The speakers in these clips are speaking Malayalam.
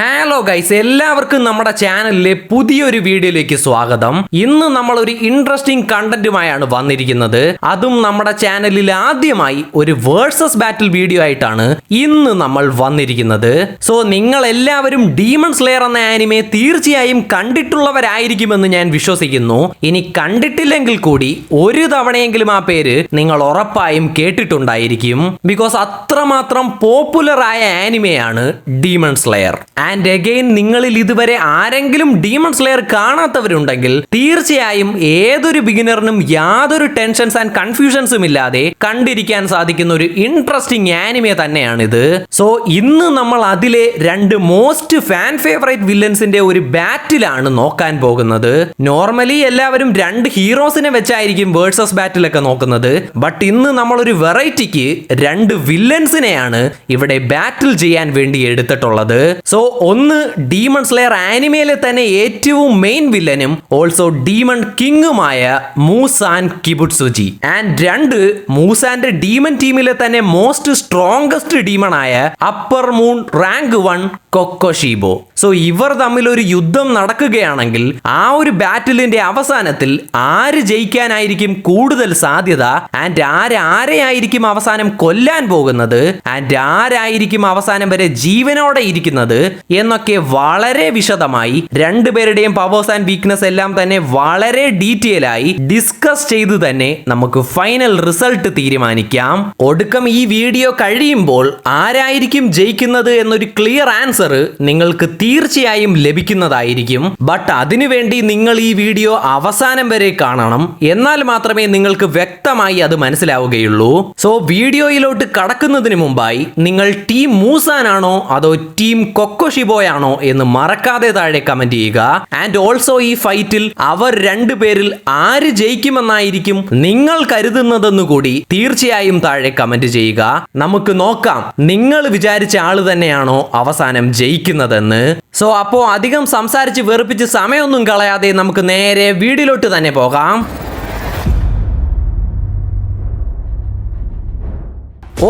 ഹലോ ഗൈസ്, എല്ലാവർക്കും നമ്മുടെ ചാനലിലെ പുതിയൊരു വീഡിയോയിലേക്ക് സ്വാഗതം. ഇന്ന് നമ്മൾ ഒരു ഇൻട്രസ്റ്റിംഗ് കണ്ടന്റുമായാണ് വന്നിരിക്കുന്നത്. അതും നമ്മുടെ ചാനലിൽ ആദ്യമായി ഒരു വേഴ്സസ് ബാറ്റിൽ വീഡിയോ ആയിട്ടാണ് ഇന്ന് നമ്മൾ വന്നിരിക്കുന്നത്. സോ നിങ്ങൾ എല്ലാവരും ഡീമൺ സ്ലെയർ എന്ന ആനിമെ തീർച്ചയായും കണ്ടിട്ടുള്ളവരായിരിക്കുമെന്ന് ഞാൻ വിശ്വസിക്കുന്നു. ഇനി കണ്ടിട്ടില്ലെങ്കിൽ കൂടി ഒരു തവണയെങ്കിലും ആ പേര് നിങ്ങൾ ഉറപ്പായും കേട്ടിട്ടുണ്ടായിരിക്കും. ബിക്കോസ് അത്രമാത്രം പോപ്പുലർ ആയ ആനിമെയാണ് ഡീമൺ സ്ലെയർ. ആൻഡ് അഗെയിൻ, നിങ്ങളിൽ ഇതുവരെ ആരെങ്കിലും ഡീമൺ സ്ലെയർ കാണാത്തവരുണ്ടെങ്കിൽ തീർച്ചയായും ഏതൊരു ബിഗിനറിനും യാതൊരു ടെൻഷൻസ് ആൻഡ് കൺഫ്യൂഷൻസും ഇല്ലാതെ കണ്ടിരിക്കാൻ സാധിക്കുന്ന ഒരു ഇൻട്രസ്റ്റിംഗ് ആനിമെ തന്നെയാണിത്. സോ ഇന്ന് നമ്മൾ അതിലെ രണ്ട് മോസ്റ്റ് ഫാൻ ഫേവറേറ്റ് വില്ലൻസിന്റെ ഒരു ബാറ്റിലാണ് നോക്കാൻ പോകുന്നത്. നോർമലി എല്ലാവരും രണ്ട് ഹീറോസിനെ വെച്ചായിരിക്കും വേഴ്സസ് ബാറ്റിലൊക്കെ നോക്കുന്നത്. ബട്ട് ഇന്ന് നമ്മൾ ഒരു വെറൈറ്റിക്ക് രണ്ട് വില്ലൻസിനെയാണ് ഇവിടെ ബാറ്റിൽ ചെയ്യാൻ വേണ്ടി എടുത്തിട്ടുള്ളത്. സോ ഒന്ന് ഡീമൺ സ്ലെയർ ആനിമയിലെ തന്നെ ഏറ്റവും മെയിൻ വില്ലനും ഓൾസോ ഡീമൺ കിങ്ങുമായ മൂസാൻ കിബുട്സുജി. ആൻഡ് രണ്ട് മൂസാന്റെ ഡീമൺ ടീമിലെ തന്നെ മോസ്റ്റ് സ്ട്രോങ്കസ്റ്റ് ഡീമൺ ആയ upper moon rank 1 Kokushibo. So ഇവർ തമ്മിൽ ഒരു യുദ്ധം നടക്കുകയാണെങ്കിൽ ആ ഒരു ബാറ്റിലിന്റെ അവസാനത്തിൽ ആര് ജയിക്കാനായിരിക്കും കൂടുതൽ സാധ്യത, ആൻഡ് ആരെയായിരിക്കും അവസാനം കൊല്ലാൻ പോകുന്നത്, ആൻഡ് ആരായിരിക്കും അവസാനം വരെ ജീവനോടെ ഇരിക്കുന്നത് എന്നൊക്കെ വളരെ വിശദമായി രണ്ടുപേരുടെയും പവേഴ്സ് ആൻഡ് വീക്ക്നെസ് എല്ലാം തന്നെ വളരെ ഡീറ്റെയിൽ ആയി ഡിസ്കസ് ചെയ്ത് തന്നെ നമുക്ക് ഫൈനൽ റിസൾട്ട് തീരുമാനിക്കാം. ഒടുക്കം ഈ വീഡിയോ കഴിയുമ്പോൾ ആരായിരിക്കും ജയിക്കുന്നത് എന്നൊരു ക്ലിയർ ആൻസർ നിങ്ങൾക്ക് തീർച്ചയായും ലഭിക്കുന്നതായിരിക്കും. ബട്ട് അതിനുവേണ്ടി നിങ്ങൾ ഈ വീഡിയോ അവസാനം വരെ കാണണം. എന്നാൽ മാത്രമേ നിങ്ങൾക്ക് വ്യക്തമായി അത് മനസ്സിലാവുകയുള്ളൂ. സോ വീഡിയോയിലോട്ട് കടക്കുന്നതിന് മുമ്പായി നിങ്ങൾ ടീം മൂസാൻ ആണോ അതോ ടീം കൊക്കോഷിബോയാണോ എന്ന് മറക്കാതെ താഴെ കമന്റ് ചെയ്യുക. ആൻഡ് ഓൾസോ ഈ ഫൈറ്റിൽ അവർ രണ്ടുപേരിൽ ആര് ജയിക്കുമെന്നായിരിക്കും നിങ്ങൾ കരുതുന്നതെന്ന് കൂടി തീർച്ചയായും താഴെ കമന്റ് ചെയ്യുക. നമുക്ക് നോക്കാം നിങ്ങൾ വിചാരിച്ച ആള് തന്നെയാണോ അവസാനം ജയിക്കുന്നതെന്ന്. സോ അപ്പോ അധികം സംസാരിച്ച് വെറുപ്പിച്ച് സമയമൊന്നും കളയാതെ നമുക്ക് നേരെ വീഡിയോയിലോട്ട് തന്നെ പോകാം.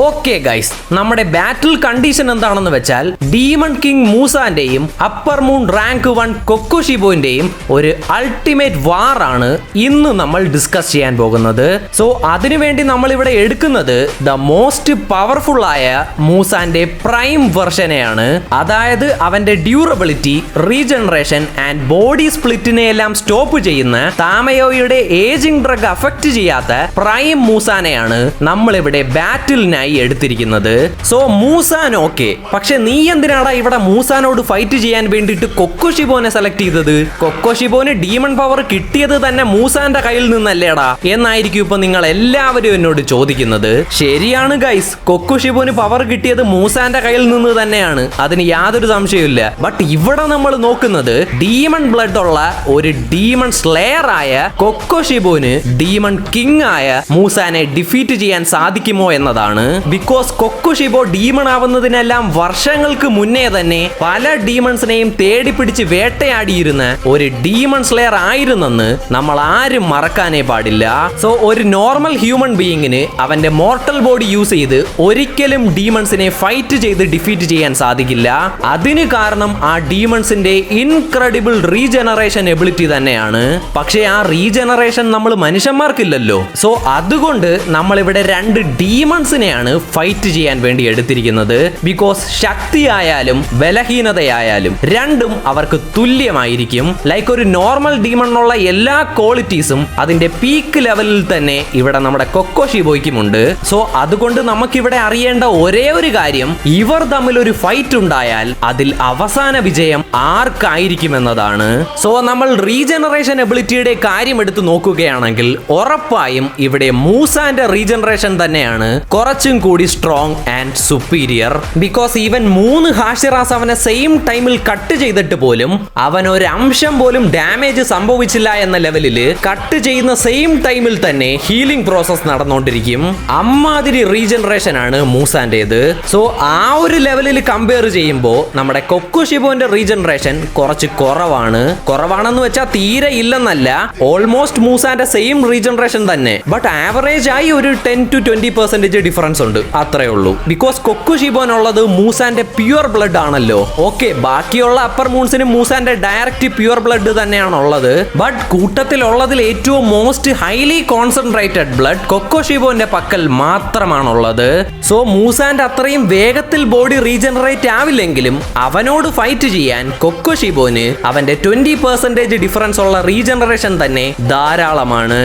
ഓക്കെ ഗൈസ്, നമ്മുടെ ബാറ്റിൽ കണ്ടീഷൻ എന്താണെന്ന് വെച്ചാൽ ഡീമൺ കിങ് മൂസാന്റെയും അപ്പർ മൂൺ റാങ്ക് 1 കൊക്കോഷിബോന്റെയും ഒരു അൾട്ടിമേറ്റ് വാർ ആണ് ഇന്ന് നമ്മൾ ഡിസ്കസ് ചെയ്യാൻ പോകുന്നത്. സോ അതിനുവേണ്ടി നമ്മൾ ഇവിടെ എടുക്കുന്നത് ദ മോസ്റ്റ് പവർഫുൾ ആയ മൂസാന്റെ പ്രൈം വെർഷനെയാണ്. അതായത് അവന്റെ ഡ്യൂറബിലിറ്റി, റീജനറേഷൻ ആൻഡ് ബോഡി സ്പ്ലിറ്റിനെ എല്ലാം സ്റ്റോപ്പ് ചെയ്യുന്ന താമയോയുടെ ഏജിംഗ് ഡ്രഗ് അഫക്ട് ചെയ്യാത്ത പ്രൈം മൂസാനെയാണ് നമ്മൾ ഇവിടെ ബാറ്റിലിനായി എടുത്തിരിക്കുന്നത്. സോ മൂസാൻ ഓക്കെ, പക്ഷെ നീ എന്തിനാടാ ഇവിടെ മൂസാനോട് ഫൈറ്റ് ചെയ്യാൻ വേണ്ടിയിട്ട് കൊക്കോഷിബോനെ സെലക്ട് ചെയ്തത്? കൊക്കോഷിബോന് ഡീമൺ പവർ കിട്ടിയത് തന്നെ മൂസാന്റെ കയ്യിൽ നിന്നല്ലേടാ എന്നായിരിക്കും ഇപ്പൊ നിങ്ങൾ എല്ലാവരും എന്നോട് ചോദിക്കുന്നത്. ശരിയാണ് ഗൈസ്, കൊക്കോഷിബോന് പവർ കിട്ടിയത് മൂസാന്റെ കയ്യിൽ നിന്ന് തന്നെയാണ്, അതിന് യാതൊരു സംശയമില്ല. ബട്ട് ഇവിടെ നമ്മൾ നോക്കുന്നത് ഡീമൺ ബ്ലഡ് ഉള്ള ഒരു ഡീമൺ സ്ലെയർ ആയ കൊക്കോഷിബോന് ഡീമൺ കിങ് ആയ മൂസാനെ ഡിഫീറ്റ് ചെയ്യാൻ സാധിക്കുമോ എന്നതാണ്. ബിക്കോസ് കൊക്കോഷിബോ ഡീമൺ ആവുന്നതിനെല്ലാം വർഷങ്ങൾക്ക് മുന്നേ തന്നെ പല ഡീമൺസിനെയും തേടി പിടിച്ച് വേട്ടയാടിയിരുന്ന ഒരു ഡീമൺ സ്ലെയർ ആയിരുന്നെന്ന് നമ്മൾ ആരും മറക്കാനേ പാടില്ല. സോ ഒരു നോർമൽ ഹ്യൂമൻ ബീയിങ്ങിന് അവന്റെ മോർട്ടൽ ബോഡി യൂസ് ചെയ്ത് ഒരിക്കലും ഡീമൺസിനെ ഫൈറ്റ് ചെയ്ത് ഡിഫീറ്റ് ചെയ്യാൻ സാധിക്കില്ല. അതിന് കാരണം ആ ഡീമൺസിന്റെ ഇൻക്രെഡിബിൾ റീജനറേഷൻ എബിലിറ്റി തന്നെയാണ്. പക്ഷേ ആ റീജനറേഷൻ നമ്മൾ മനുഷ്യന്മാർക്കില്ലല്ലോ. സോ അതുകൊണ്ട് നമ്മൾ ഇവിടെ രണ്ട് ഡീമൺസിനെയാണ് ഫൈറ്റ് ചെയ്യാൻ വേണ്ടി എടുത്തിരിക്കുന്നത്. ബിക്കോസ് ശക്തിയായാലും ബലഹീനതയായാലും രണ്ടും അവർക്ക് തുല്യമായിരിക്കും. ലൈക്ക് ഒരു നോർമൽ ഡീമണിനുള്ള എല്ലാ ക്വാളിറ്റീസും അതിന്റെ പീക്ക് ലെവലിൽ തന്നെ ഇവിടെ നമ്മുടെ കൊക്കോഷിബോയ്ക്കുമുണ്ട്. സോ അതുകൊണ്ട് നമുക്കിവിടെ അറിയേണ്ട ഒരേ ഒരു കാര്യം, ഇവർ തമ്മിൽ ഒരു ഫൈറ്റ് ഉണ്ടായാൽ അതിൽ അവസാന വിജയം ആർക്കായിരിക്കുമെന്നതാണ്. സോ നമ്മൾ റീജനറേഷൻ എബിലിറ്റിയുടെ കാര്യം എടുത്ത് നോക്കുകയാണെങ്കിൽ ഉറപ്പായും ഇവിടെ മൂസാന്റെ റീജനറേഷൻ തന്നെയാണ് കുറച്ചും കൂടി strong and superior. Because even 3 ഹാഷിറാസ് അവനെ സെയിം ടൈമിൽ കട്ട് ചെയ്തിട്ട് പോലും അവൻ ഒരു അംശം പോലും ഡാമേജ് സംഭവിച്ചില്ല എന്ന ലെവലില് കട്ട് ചെയ്യുന്ന സെയിം ടൈമിൽ തന്നെ ഹീലിംഗ് പ്രോസസ് നടന്നുകൊണ്ടിരിക്കും. അമ്മാതിരി റീജനറേഷൻ ആണ് മൂസാന്റേത്. സോ ആ ഒരു ലെവലിൽ കമ്പയർ ചെയ്യുമ്പോൾ നമ്മുടെ കൊക്കോഷിബോന്റെ റീജനറേഷൻ കുറച്ച് കുറവാണെന്ന് വെച്ചാൽ തീരെ ഇല്ലെന്നല്ല, ഓൾമോസ്റ്റ് മൂസാന്റെ സെയിം റീജനറേഷൻ തന്നെ. ബട്ട് ആവറേജ് ആയി ഒരു 10 to 20% ഡിഫറൻസ് ഡിഫറൻസ് ഉണ്ട്, അത്രേ ഉള്ളൂ. ബിക്കോസ് കൊക്കുഷിബോനുള്ളത് മൂസാന്റെ പ്യുവർ ബ്ലഡ് ആണല്ലോ. ഓക്കെ, ബാക്കിയുള്ള അപ്പർ മൂൺസിനും മൂസാന്റെ ഡയറക്റ്റ് പ്യുവർ ബ്ലഡ് തന്നെയാണ് ഉള്ളത്. ബട്ട് കൂട്ടത്തിലുള്ളതിൽ ഏറ്റവും മോസ്റ്റ് ഹൈലി കോൺസെൻട്രേറ്റഡ് ബ്ലഡ് കൊക്കോഷിബോന്റെ പക്കൽ മാത്രമാണുള്ളത്. സോ മൂസാന്റെ അത്രയും വേഗത്തിൽ ബോഡി റീജനറേറ്റ് ആവില്ലെങ്കിലും അവനോട് ഫൈറ്റ് ചെയ്യാൻ കൊക്കോഷിബോന് അവന്റെ 20% ഡിഫറൻസ് ഉള്ള റീജനറേഷൻ തന്നെ ധാരാളമാണ്.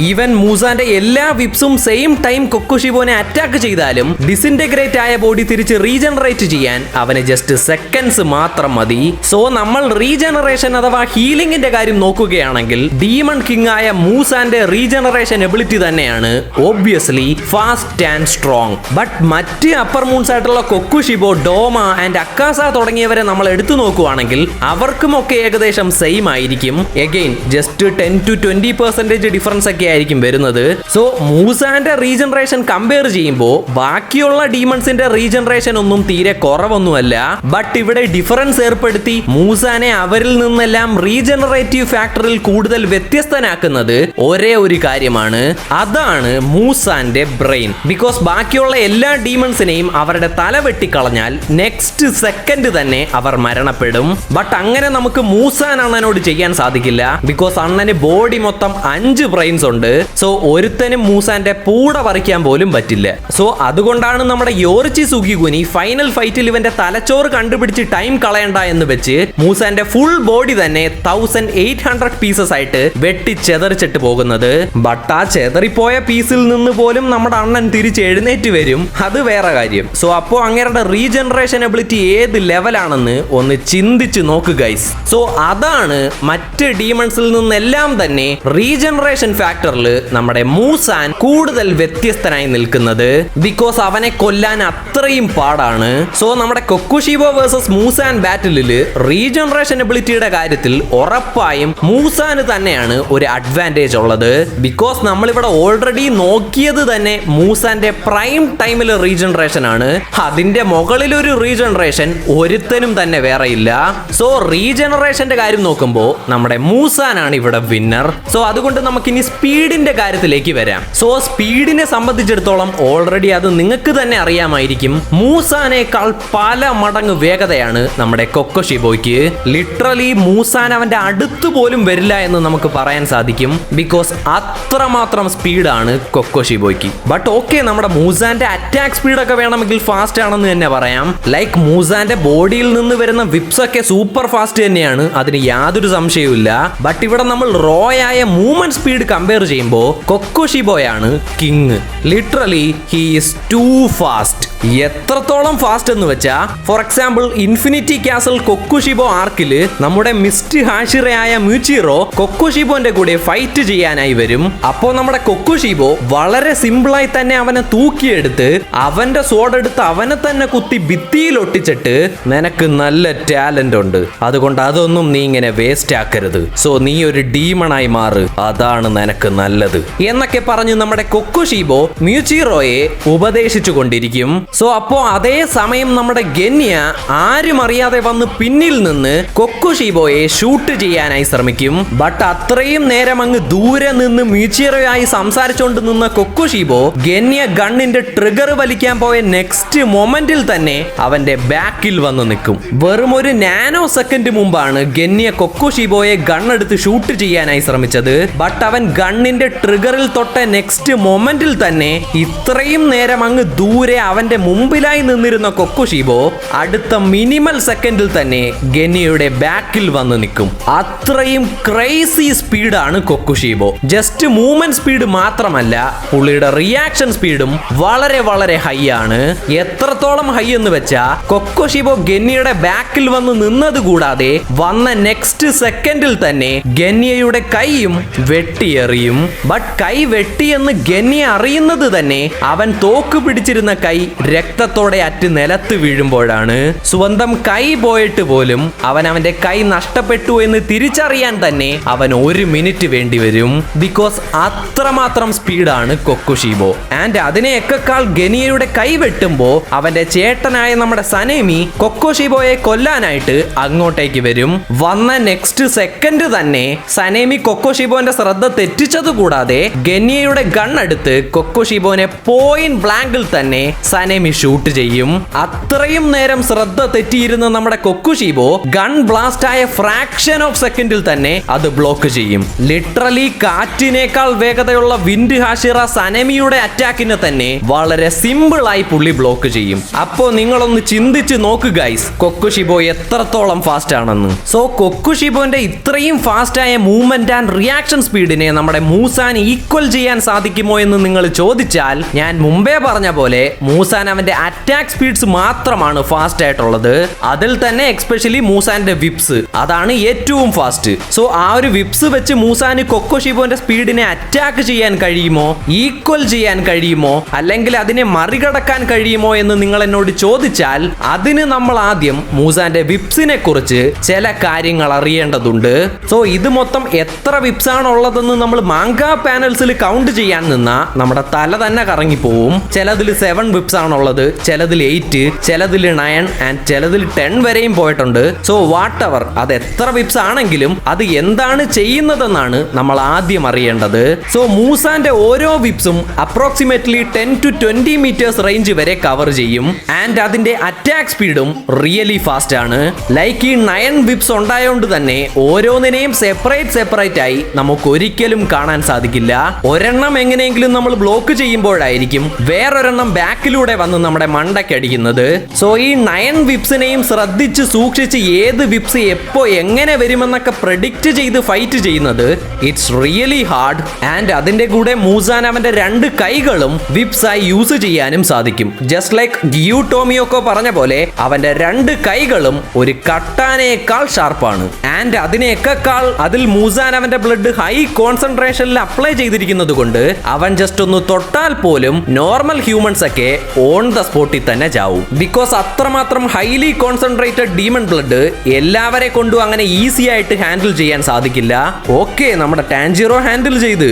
ഈവൻ മൂസാന്റെ എല്ലാ വിപ്സും സെയിം ടൈം കൊക്കോഷിബോനെ അറ്റാക്ക് ചെയ്താലും ഡിസിന്റഗ്രേറ്റ് ആയ ബോഡി തിരിച്ച് റീജനറേറ്റ് ചെയ്യാൻ അവന് ജസ്റ്റ് സെക്കൻഡ്സ് മാത്രം മതി. സോ നമ്മൾ റീജനറേഷൻ അഥവാ ഹീലിംഗിന്റെ കാര്യം നോക്കുകയാണെങ്കിൽ ഡീമൺ കിങ് ആയ മൂസാന്റെ റീജനറേഷൻ എബിലിറ്റി തന്നെയാണ് obviously fast and strong. But മറ്റ് അപ്പർ മൂൺസ് ആയിട്ടുള്ള കൊക്കുഷിബോ, ഡോമ ആൻഡ് അക്കാസ തുടങ്ങിയവരെ നമ്മൾ എടുത്തു നോക്കുവാണെങ്കിൽ അവർക്കുമൊക്കെ ഏകദേശം സെയിം ആയിരിക്കും. എഗെയിൻ ജസ്റ്റ് 10 to 20% ഡിഫറൻസ് ഒക്കെ ആയിരിക്കും വരുന്നത്. സോ മൂസാന്റെ റീജനറേഷൻ കമ്പയർ ചെയ്യുമ്പോൾ ബാക്കിയുള്ള ഡീമൺസിന്റെ റീജനറേഷൻ ഒന്നും തീരെ കുറവൊന്നുമല്ല. ബട്ട് ഇവിടെ ഡിഫറൻസ് ഏർപ്പെടുത്തി മൂസാനെ അവരിൽ നിന്നെല്ലാം റീജനറേറ്റീവ് ഫാക്ടറിൽ കൂടുതൽ വ്യത്യസ്തനാക്കുന്നത് ഒരേ ഒരു കാര്യമാണ്, അതാണ് മൂസാന്റെ ബ്രെയിൻ. ബിക്കോസ് ബാക്കിയുള്ള എല്ലാ ഡീമൺസിനെയും അവരുടെ തല വെട്ടിക്കളഞ്ഞാൽ നെക്സ്റ്റ് സെക്കൻഡ് തന്നെ അവർ മരണപ്പെടും. ബട്ട് അങ്ങനെ നമുക്ക് മൂസാൻ അണ്ണനോട് ചെയ്യാൻ സാധിക്കില്ല. ബിക്കോസ് അണ്ണന് ബോഡി മൊത്തം 5 ബ്രെയിൻസ് ഉണ്ട്. സോ ഒരുത്തനും മൂസാന്റെ പൂട പറിക്കാൻ പോലും പറ്റില്ല. സോ അതുകൊണ്ടാണ് നമ്മുടെ യോറിച്ചി സുഗിഗുനി ഫൈനൽ ഫൈറ്റിൽ ഇവന്റെ തലച്ചോറ് കണ്ടുപിടിച്ച് ടൈം കളയണ്ട എന്ന് വെച്ച് മൂസാന്റെ ഫുൾ ബോഡി തന്നെ 1800 പീസസ് ആയിട്ട് വെട്ടി ചെതറിച്ചിട്ട് പോകുന്നത്. ബട്ട് ആ ചെതറിപ്പോയ പീസിൽ നിന്ന് പോലും നമ്മുടെ അണ്ണൻ തിരിച്ച് എഴുന്നേറ്റ് വരും, അത് വേറെ കാര്യം. സോ അപ്പോ അങ്ങേരുടെ റീജനറേഷൻ എബിലിറ്റി ഏത് ലെവലാണെന്ന് ഒന്ന് ചിന്തിച്ച് നോക്ക് ഗൈസ്. സോ അതാണ് മറ്റ് ഡീമൺസിൽ നിന്നെല്ലാം തന്നെ റീജനറേഷൻ ഫാക്ടറിൽ നമ്മുടെ മൂസാൻ കൂടുതൽ വ്യത്യസ്തനായി നിൽക്കുന്നത്. ബിക്കോസ് അവനെ കൊല്ലാൻ അത്രയും പാടാണ്. സോ നമ്മുടെ കൊക്കുഷിബോ വേഴ്സസ് മൂസാൻ ബാറ്റിലില് റീജനറേഷൻ എബിലിറ്റിയുടെ കാര്യത്തിൽ ഉറപ്പായും മൂസാന് തന്നെയാണ് ഒരു അഡ്വാൻറ്റേജ് ഉള്ളത്. ബിക്കോസ് നമ്മളിവിടെ ഓൾറെഡി നോക്കിയത് തന്നെ മൂസാന്റെ പ്രൈം ടൈമിൽ റീജനറേഷൻ ആണ്. അതിന്റെ മുകളിൽ ഒരു റീജനറേഷൻ ഒരുത്തനും തന്നെ വേറെ ഇല്ല. സോ റീജനറേഷന്റെ കാര്യം നോക്കുമ്പോൾ നമ്മുടെ മൂസാനാണ് ഇവിടെ വിന്നർ. സോ അതുകൊണ്ട് നമുക്ക് ഇനി സ്പീഡിന്റെ കാര്യത്തിലേക്ക് വരാം. സോ സ്പീഡിനെ സംബന്ധിച്ചിടത്തോളം ഓൾറെഡി അത് നിങ്ങൾക്ക് തന്നെ അറിയാമായിരിക്കും. മൂസാനേക്കാൾ പല മടങ്ങ് വേഗതയാണ് നമ്മുടെ കൊക്കോഷിബോയ്ക്ക്. ലിറ്ററലി മൂസാൻ അവന്റെ അടുത്ത് പോലും വരില്ല എന്ന് നമുക്ക് പറയാൻ സാധിക്കും. ബിക്കോസ് അത്രമാത്രം സ്പീഡാണ് കൊക്കോഷിബോയ്ക്ക്. ബട്ട് ഓക്കെ, നമ്മുടെ മൂസാന്റെ അറ്റാക്ക് സ്പീഡൊക്കെ വേണമെങ്കിൽ ഫാസ്റ്റ് ആണെന്ന് തന്നെ പറയാം. ലൈക്ക് മൂസാന്റെ ബോഡിയിൽ നിന്ന് വരുന്ന വിപ്സ് ഒക്കെ സൂപ്പർ ഫാസ്റ്റ് തന്നെയാണ്, അതിന് യാതൊരു സംശയവുമില്ല. ബട്ട് ഇവിടെ നമ്മൾ റോ ആയ മൂവ്മെന്റ് സ്പീഡ് കമ്പയർ ചെയ്യുമ്പോൾ കൊക്കോഷിബോയാണ് king. Literally he is too fast. എത്രത്തോളം ഫാസ്റ്റ് എന്ന് വെച്ചാ, for example infinity castle Kokushibo ആർക്കില് നമ്മുടെ മിസ്റ്റ് ഹാഷിറയായ മ്യൂച്ചിറോ കൊക്കുഷിബോന്റെ കൂടെ ഫൈറ്റ് ചെയ്യാനായി വരും. അപ്പോ നമ്മുടെ കൊക്കുഷിബോ വളരെ സിമ്പിളായി തന്നെ അവനെ തൂക്കിയെടുത്ത് അവന്റെ സോഡ് എടുത്ത് അവനെ തന്നെ കുത്തി ഭിത്തിയിൽ ഒട്ടിച്ചിട്ട്, നിനക്ക് നല്ല ടാലന്റ് ഉണ്ട്, അതുകൊണ്ട് അതൊന്നും നീ ഇങ്ങനെ വേസ്റ്റ് ആക്കരുത്, സോ നീ ഒരു ഡീമണായി മാറ്, അതാണ് നിനക്ക് നല്ലത് എന്നൊക്കെ പറഞ്ഞ് നമ്മുടെ കൊക്കുഷിബോ മ്യൂച്ചിറോയെ ഉപദേശിച്ചു കൊണ്ടിരിക്കും. സോ അപ്പോ അതേ സമയം നമ്മുടെ ഗന്യ ആരും അറിയാതെ വന്ന് പിന്നിൽ നിന്ന് കൊക്കുഷിബോയെ ഷൂട്ട് ചെയ്യാനായി ശ്രമിക്കും. ബട്ട് അത്രയും നേരം അങ്ങ് ദൂരെ നിന്ന് മ്യൂച്ചിറോയായി സംസാരിച്ചുകൊണ്ട് നിന്ന കൊക്കുഷിബോ ഗന്യ ഗണ്ണിന്റെ ട്രിഗർ വലിക്കാൻ പോയ നെക്സ്റ്റ് മൊമെന്റിൽ തന്നെ അവന്റെ ബാക്കിൽ വന്ന് നിൽക്കും. വെറും ഒരു നാനോ സെക്കൻഡ് മുമ്പാണ് ഗന്യ കൊക്കുഷിബോയെ ഗണ്ണെടുത്ത് ഷൂട്ട് ചെയ്യാനായി ശ്രമിച്ചത്. ബട്ട് അവൻ ഗണ്ണിന്റെ ട്രിഗറിൽ തൊട്ട നെക്സ്റ്റ് മൊമെന്റിൽ തന്നെ ഇത്രയും നേരം അങ്ങ് ദൂരെ അവന്റെ മുമ്പിലായി നിന്നിരുന്ന കൊക്കുഷിബോ അടുത്ത മിനിമൽ സെക്കൻഡിൽ തന്നെ ഗന്യയുടെ ബാക്കിൽ വന്ന് നിൽക്കും. അത്രയും ക്രേസി സ്പീഡാണ് കൊക്കുഷിബോ. ജസ്റ്റ് മൂവ്മെന്റ് സ്പീഡ് മാത്രമല്ല, പുള്ളിയുടെ റിയാക്ഷൻ സ്പീഡും വളരെ വളരെ ഹൈ ആണ്. എത്രത്തോളം ഹൈ എന്ന് വെച്ചാ, കൊക്കുഷിബോ ഗന്യയുടെ ബാക്കിൽ വന്ന് നിന്നത് കൂടാതെ വന്ന നെക്സ്റ്റ് സെക്കൻഡിൽ തന്നെ ഗന്യയുടെ കൈയും വെട്ടിയെറിയും. ബട്ട് കൈ വെട്ടിയെന്ന് ഗന്യ അറിയുന്നത് തന്നെ അവൻ തോക്ക് പിടിച്ചിരുന്ന കൈ രക്തത്തോടെ അറ്റ് നിലത്ത് വീഴുമ്പോഴാണ്. സ്വന്തം കൈ പോയിട്ട് പോലും അവന്റെ കൈ നഷ്ടപ്പെട്ടു എന്ന് തിരിച്ചറിയാൻ തന്നെ അവൻ 1 മിനിറ്റ് വേണ്ടി വരും. ബിക്കോസ് അത്രമാത്രം സ്പീഡാണ് കൊക്കുഷീബോ. ആൻഡ് അതിനെയൊക്കെക്കാൾ ഗനിയയുടെ കൈ വെട്ടുമ്പോ അവന്റെ ചേട്ടനായ നമ്മുടെ സനേമി കൊക്കുഷീബോയെ കൊല്ലാനായിട്ട് അങ്ങോട്ടേക്ക് വരും. വന്ന നെക്സ്റ്റ് സെക്കൻഡ് തന്നെ സനേമി കൊക്കുഷീബോന്റെ ശ്രദ്ധ തെറ്റിച്ചത് കൂടാതെ ഗനിയയുടെ ഗൺ എടുത്ത് കൊക്കുഷീബോനെ പോയിന്റ് ബ്ലാങ്കിൽ തന്നെ സനേമി ഷൂട്ട് ചെയ്യും. അത്രയും നേരം ശ്രദ്ധ തെറ്റിയിരുന്ന നമ്മുടെ കൊക്കുഷീബോ ഗൺ ബ്ലാസ്റ്റ് ആയ ഫ്രാക്ഷൻ ഓഫ് സെക്കൻഡിൽ തന്നെ അത് ബ്ലോക്ക് ചെയ്യും. ലിറ്ററലി കാറ്റിനേക്കാൾ വേഗതയുള്ള വിൻഡ് ഹാഷിറ സനേമിയുടെ അറ്റാക്കിനെ തന്നെ വളരെ സിമ്പിൾ ആയി പുള്ളി ബ്ലോക്ക് ചെയ്യും. അപ്പോ നിങ്ങളൊന്ന് ചിന്തിച്ച് നോക്ക് ഗൈസ്, കൊക്കുഷീബോ എത്രത്തോളം ഫാസ്റ്റ് ആണെന്ന്. സോ കൊക്കുഷീബോന്റെ ഇത്രയും ഫാസ്റ്റ് ആയ മൂവ്മെന്റ് ആൻഡ് റിയാക്ഷൻ സ്പീഡിനെ നമ്മുടെ മൂസാൻ ഈക്വൽ ചെയ്യാൻ സാധിക്കുമോ എന്ന് നിങ്ങൾ ചോദിച്ചാൽ, ഞാൻ മുമ്പേ പറഞ്ഞ പോലെ മൂസാൻ അവന്റെ അറ്റാക്ക് സ്പീഡ്സ് മാത്രമാണ് ഫാസ്റ്റ് ആയിട്ടുള്ളത്. അതിൽ തന്നെ എക്സ്പെഷ്യലി മൂസാന്റെ വിപ്സ്, അതാണ് ഏറ്റവും ഫാസ്റ്റ്. സോ ആ ഒരു വിപ്സ് വെച്ച് മൂസാന് കൊക്കുഷീബോന്റെ സ്പീഡിനെ അറ്റാക്ക് ചെയ്യാൻ കഴിയുമോ, ഈക്വൽ ചെയ്യാൻ കഴിയുമോ, അല്ലെങ്കിൽ അതിനെ മറികടക്കാൻ കഴിയുമോ എന്ന് നിങ്ങൾ എന്നോട് ചോദിച്ചാൽ, അതിന് നമ്മൾ ആദ്യം മൂസാന്റെ വിപ്സിനെ കുറിച്ച് ചില കാര്യങ്ങൾ അറിയേണ്ടതുണ്ട്. സോ ഇത് മൊത്തം എത്ര വിപ്സ് ആണ് ഉള്ളതെന്ന് നമ്മൾ മാങ്കാ പാനൽസിൽ കൗണ്ട് ചെയ്യാൻ നിന്നാ നമ്മുടെ തല തന്നെ കറങ്ങിപ്പോവും. ചിലതിൽ 7 വിപ്സ് ആണുള്ളത്, ചിലതിൽ 8, ചിലതിൽ 9 ആൻഡ് ചിലതിൽ 10 വരെയും പോയിട്ടുണ്ട്. സോ വാട്ട് എവർ, അത് എത്ര വിപ്സ് ആണെങ്കിലും അത് എന്താണ് ചെയ്യുന്നതെന്നാണ് നമ്മൾ ആദ്യം അറിയേണ്ടത്. സോ മൂസാന്റെ ഓരോ വിപ്സും അപ്രോക്സിമേറ്റ്ലി 10 to 20 മീറ്റേഴ്സ് റേഞ്ച് വരെ കവർ ചെയ്യും. ആൻഡ് അതിന്റെ അറ്റാക്ക് സ്പീഡും റിയലി ഫാസ്റ്റ് ആണ്. ലൈക്ക് ഈ 9 വിപ്സ് ഉണ്ടായോണ്ട് തന്നെ ഓരോന്നിനെയും സെപ്പറേറ്റ് ആയി നമുക്ക് ഒരിക്കലും കാണാൻ സാധിക്കില്ല. ഒരെണ്ണം എങ്ങനെയെങ്കിലും നമ്മൾ ബ്ലോക്ക് ചെയ്യുമ്പോഴായിരിക്കും വേറൊരെണ്ണം ബാക്കിലൂടെ വന്ന് നമ്മുടെ മണ്ടയ്ക്ക് അടിക്കുന്നത്. സോ ഈ 9 വിപ്സിനെയും ശ്രദ്ധിച്ച് സൂക്ഷിച്ച് ഏത് വിപ്സ് എപ്പോ എങ്ങനെ വരുമെന്നൊക്കെ പ്രെഡിക്റ്റ് ചെയ്ത് ഫൈറ്റ് ചെയ്യുന്നത് ഇറ്റ്സ് റിയലി ഹാർഡ്. ആൻഡ് അതിന്റെ കൂടെ മൂസാൻ അവന്റെ 2 കൈകളും വിപ്സ് ആയി യൂസ് ചെയ്യാനും സാധിക്കും. ജസ്റ്റ് ലൈക്ക് ഗിയു ടോമിയോക്കോ പറഞ്ഞ പോലെ അവന്റെ 2 കൈകളും ഒരു കട്ടാനയേക്കാൾ ഷാർപ്പാണ്. ആൻഡ് അതിനേക്കാൾ അതിൽ മൂസാൻ അവന്റെ ബ്ലഡ് ഹൈ കോൺസെൻട്രേഷനിൽ അപ്ലൈ ചെയ്തിരിക്കുന്നത് കൊണ്ട് അവൻ ജസ്റ്റ് ഒന്ന് തൊട്ടാൽ പോലും നോർമൽ ഹ്യൂമൻസ് ഒക്കെ ഓൺ ദ സ്പോട്ടിൽ തന്നെ ചാവും. ബിക്കോസ് അത്രമാത്രം ഹൈലി കോൺസെൻട്രേറ്റഡ് ഡീമൺ ബ്ലഡ് എല്ലാവരെ കൊണ്ടും അങ്ങനെ ഈസി ആയിട്ട് ഹാൻഡിൽ ചെയ്യാൻ സാധിക്കില്ല. ഓക്കെ, നമ്മുടെ ടാൻജിറോ ഹാൻഡിൽ ചെയ്ത്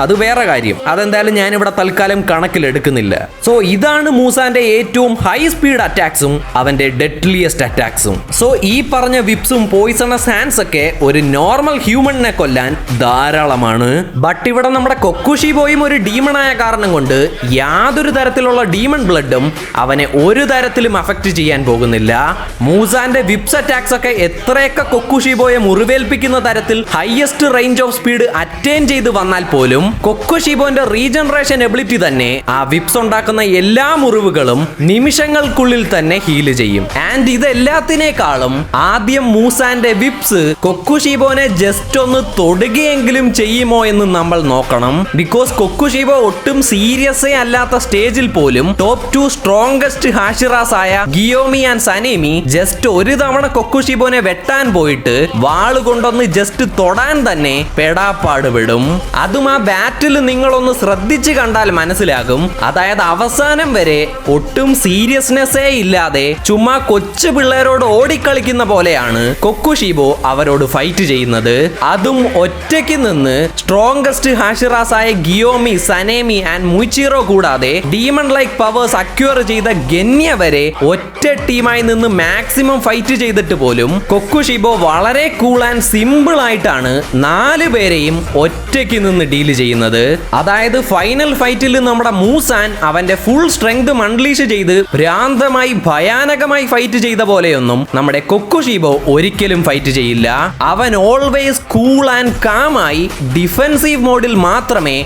അത് വേറെ കാര്യം, അതെന്തായാലും ഞാൻ ഇവിടെ തൽക്കാലം കണക്കിലെടുക്കുന്നില്ല. സോ ഇതാണ് മൂസാന്റെ ഏറ്റവും ഹൈ സ്പീഡ് അറ്റാക്സും അവന്റെ ഡെഡ്ലിയസ്റ്റ് അറ്റാക്സും. സോ ഈ പറഞ്ഞ വിപ്സും പോയിസണസ് ഹാൻഡ്സ് ഒക്കെ ഒരു നോർമൽ ഹ്യൂമണിനെ കൊല്ലാൻ ധാരാളമാണ്. ബട്ട് ഇവിടെ നമ്മുടെ കൊക്കുഷീബോയും ഒരു ഡീമണായ കാരണം കൊണ്ട് യാതൊരു തരത്തിലുള്ള ഡീമൺ ബ്ലഡും അവനെ ഒരു തരത്തിലും അഫക്റ്റ് ചെയ്യാൻ പോകുന്നില്ല. മൂസാന്റെ വിപ്സ് അറ്റാക്സ് ഒക്കെ എത്രയൊക്കെ കൊക്കുഷീബോയെ മുറിവേൽപ്പിക്കുന്ന തരത്തിൽ highest range of speed attain ചെയ്ത് വന്നാൽ പോലും കൊക്കുഷീബോന്റെ റീജനറേഷൻ എബിലിറ്റി തന്നെ ആ വിപ്സ് ഉണ്ടാക്കുന്ന എല്ലാ മുറിവുകളും നിമിഷങ്ങൾക്കുള്ളിൽ തന്നെ ഹീൽ ചെയ്യും. ആൻഡ് ഇതെല്ലാത്തിനേക്കാളും ആദ്യം മൂസാന്റെ വിപ്സ് കൊക്കുഷീബോനെ ജസ്റ്റ് ഒന്ന് തൊടുകയെങ്കിലും ചെയ്യുമോ എന്ന് നമ്മൾ നോക്കണം. ബിക്കോസ് കൊക്കുഷീബോ ഒട്ടും സീരിയസേ അല്ലാത്ത സ്റ്റേജിൽ പോലും ടോപ്പ് 2 സ്ട്രോങ്കസ്റ്റ് ഹാഷിറാസ് ആയ ഗിയോമി ആൻഡ് സനേമി ജസ്റ്റ് ഒരു തവണ കൊക്കുഷീബോനെ വെട്ടാൻ പോയിട്ട് വാള് കൊണ്ടൊന്ന് ജസ്റ്റ് തൊടാൻ തന്നെ പെടാപ്പാട് വിടും. അതും ആ ബാറ്റിൽ നിങ്ങളൊന്ന് ശ്രദ്ധിച്ച് കണ്ടാൽ മനസ്സിലാകും. അതായത് അവസാനം വരെ ഒട്ടും സീരിയസ്നെസ്സേ ഇല്ലാതെ ചുമ്മാ കൊച്ചു പിള്ളേരോട് ഓടിക്കളിക്കുന്ന പോലെയാണ് കൊക്കുഷീബോ അവരോട് ഫൈറ്റ് ചെയ്യുന്നത്. അതും ഒറ്റയ്ക്ക് നിന്ന് സ്ട്രോങ്കസ്റ്റ് ഹാഷിറാസ് ആയ ഗിയോമി, സനേമി ആൻഡ് മുയിച്ചിറോ കൂടാതെ ഡീമൺ ലൈക്ക് പവേഴ്സ് അക്വയർ ചെയ്ത ഗന്യ വരെ ഒറ്റ ടീമായി നിന്ന് മാക്സിമം ഫൈറ്റ് ചെയ്തിട്ട് പോലും കൊക്കുഷീബോ വളരെ കൂൾ ആൻഡ് സിമ്പിൾ ആയിട്ടാണ് 4 പേരെയും ഒറ്റയ്ക്ക് നിന്ന് ഡീൽ ചെയ്യുന്നത്. അതായത് ഫൈനൽ ഫൈറ്റിൽ നമ്മുടെ മൂസാൻ അവന്റെ ഫുൾ സ്ട്രെങ്ത് അൺലീഷ് ചെയ്ത് ഭ്രാന്തമായി ഭയാനകമായി ഫൈറ്റ് ചെയ്ത പോലെയൊന്നും നമ്മുടെ കൊക്കുഷീബോ ഒരിക്കലും ഫൈറ്റ് ചെയ്യില്ല. അവൻ ഓൾവേസ് കൂൾ ആൻഡ് കാമായി ഡിഫെൻസീവ് മോഡിൽ മാത്രമേ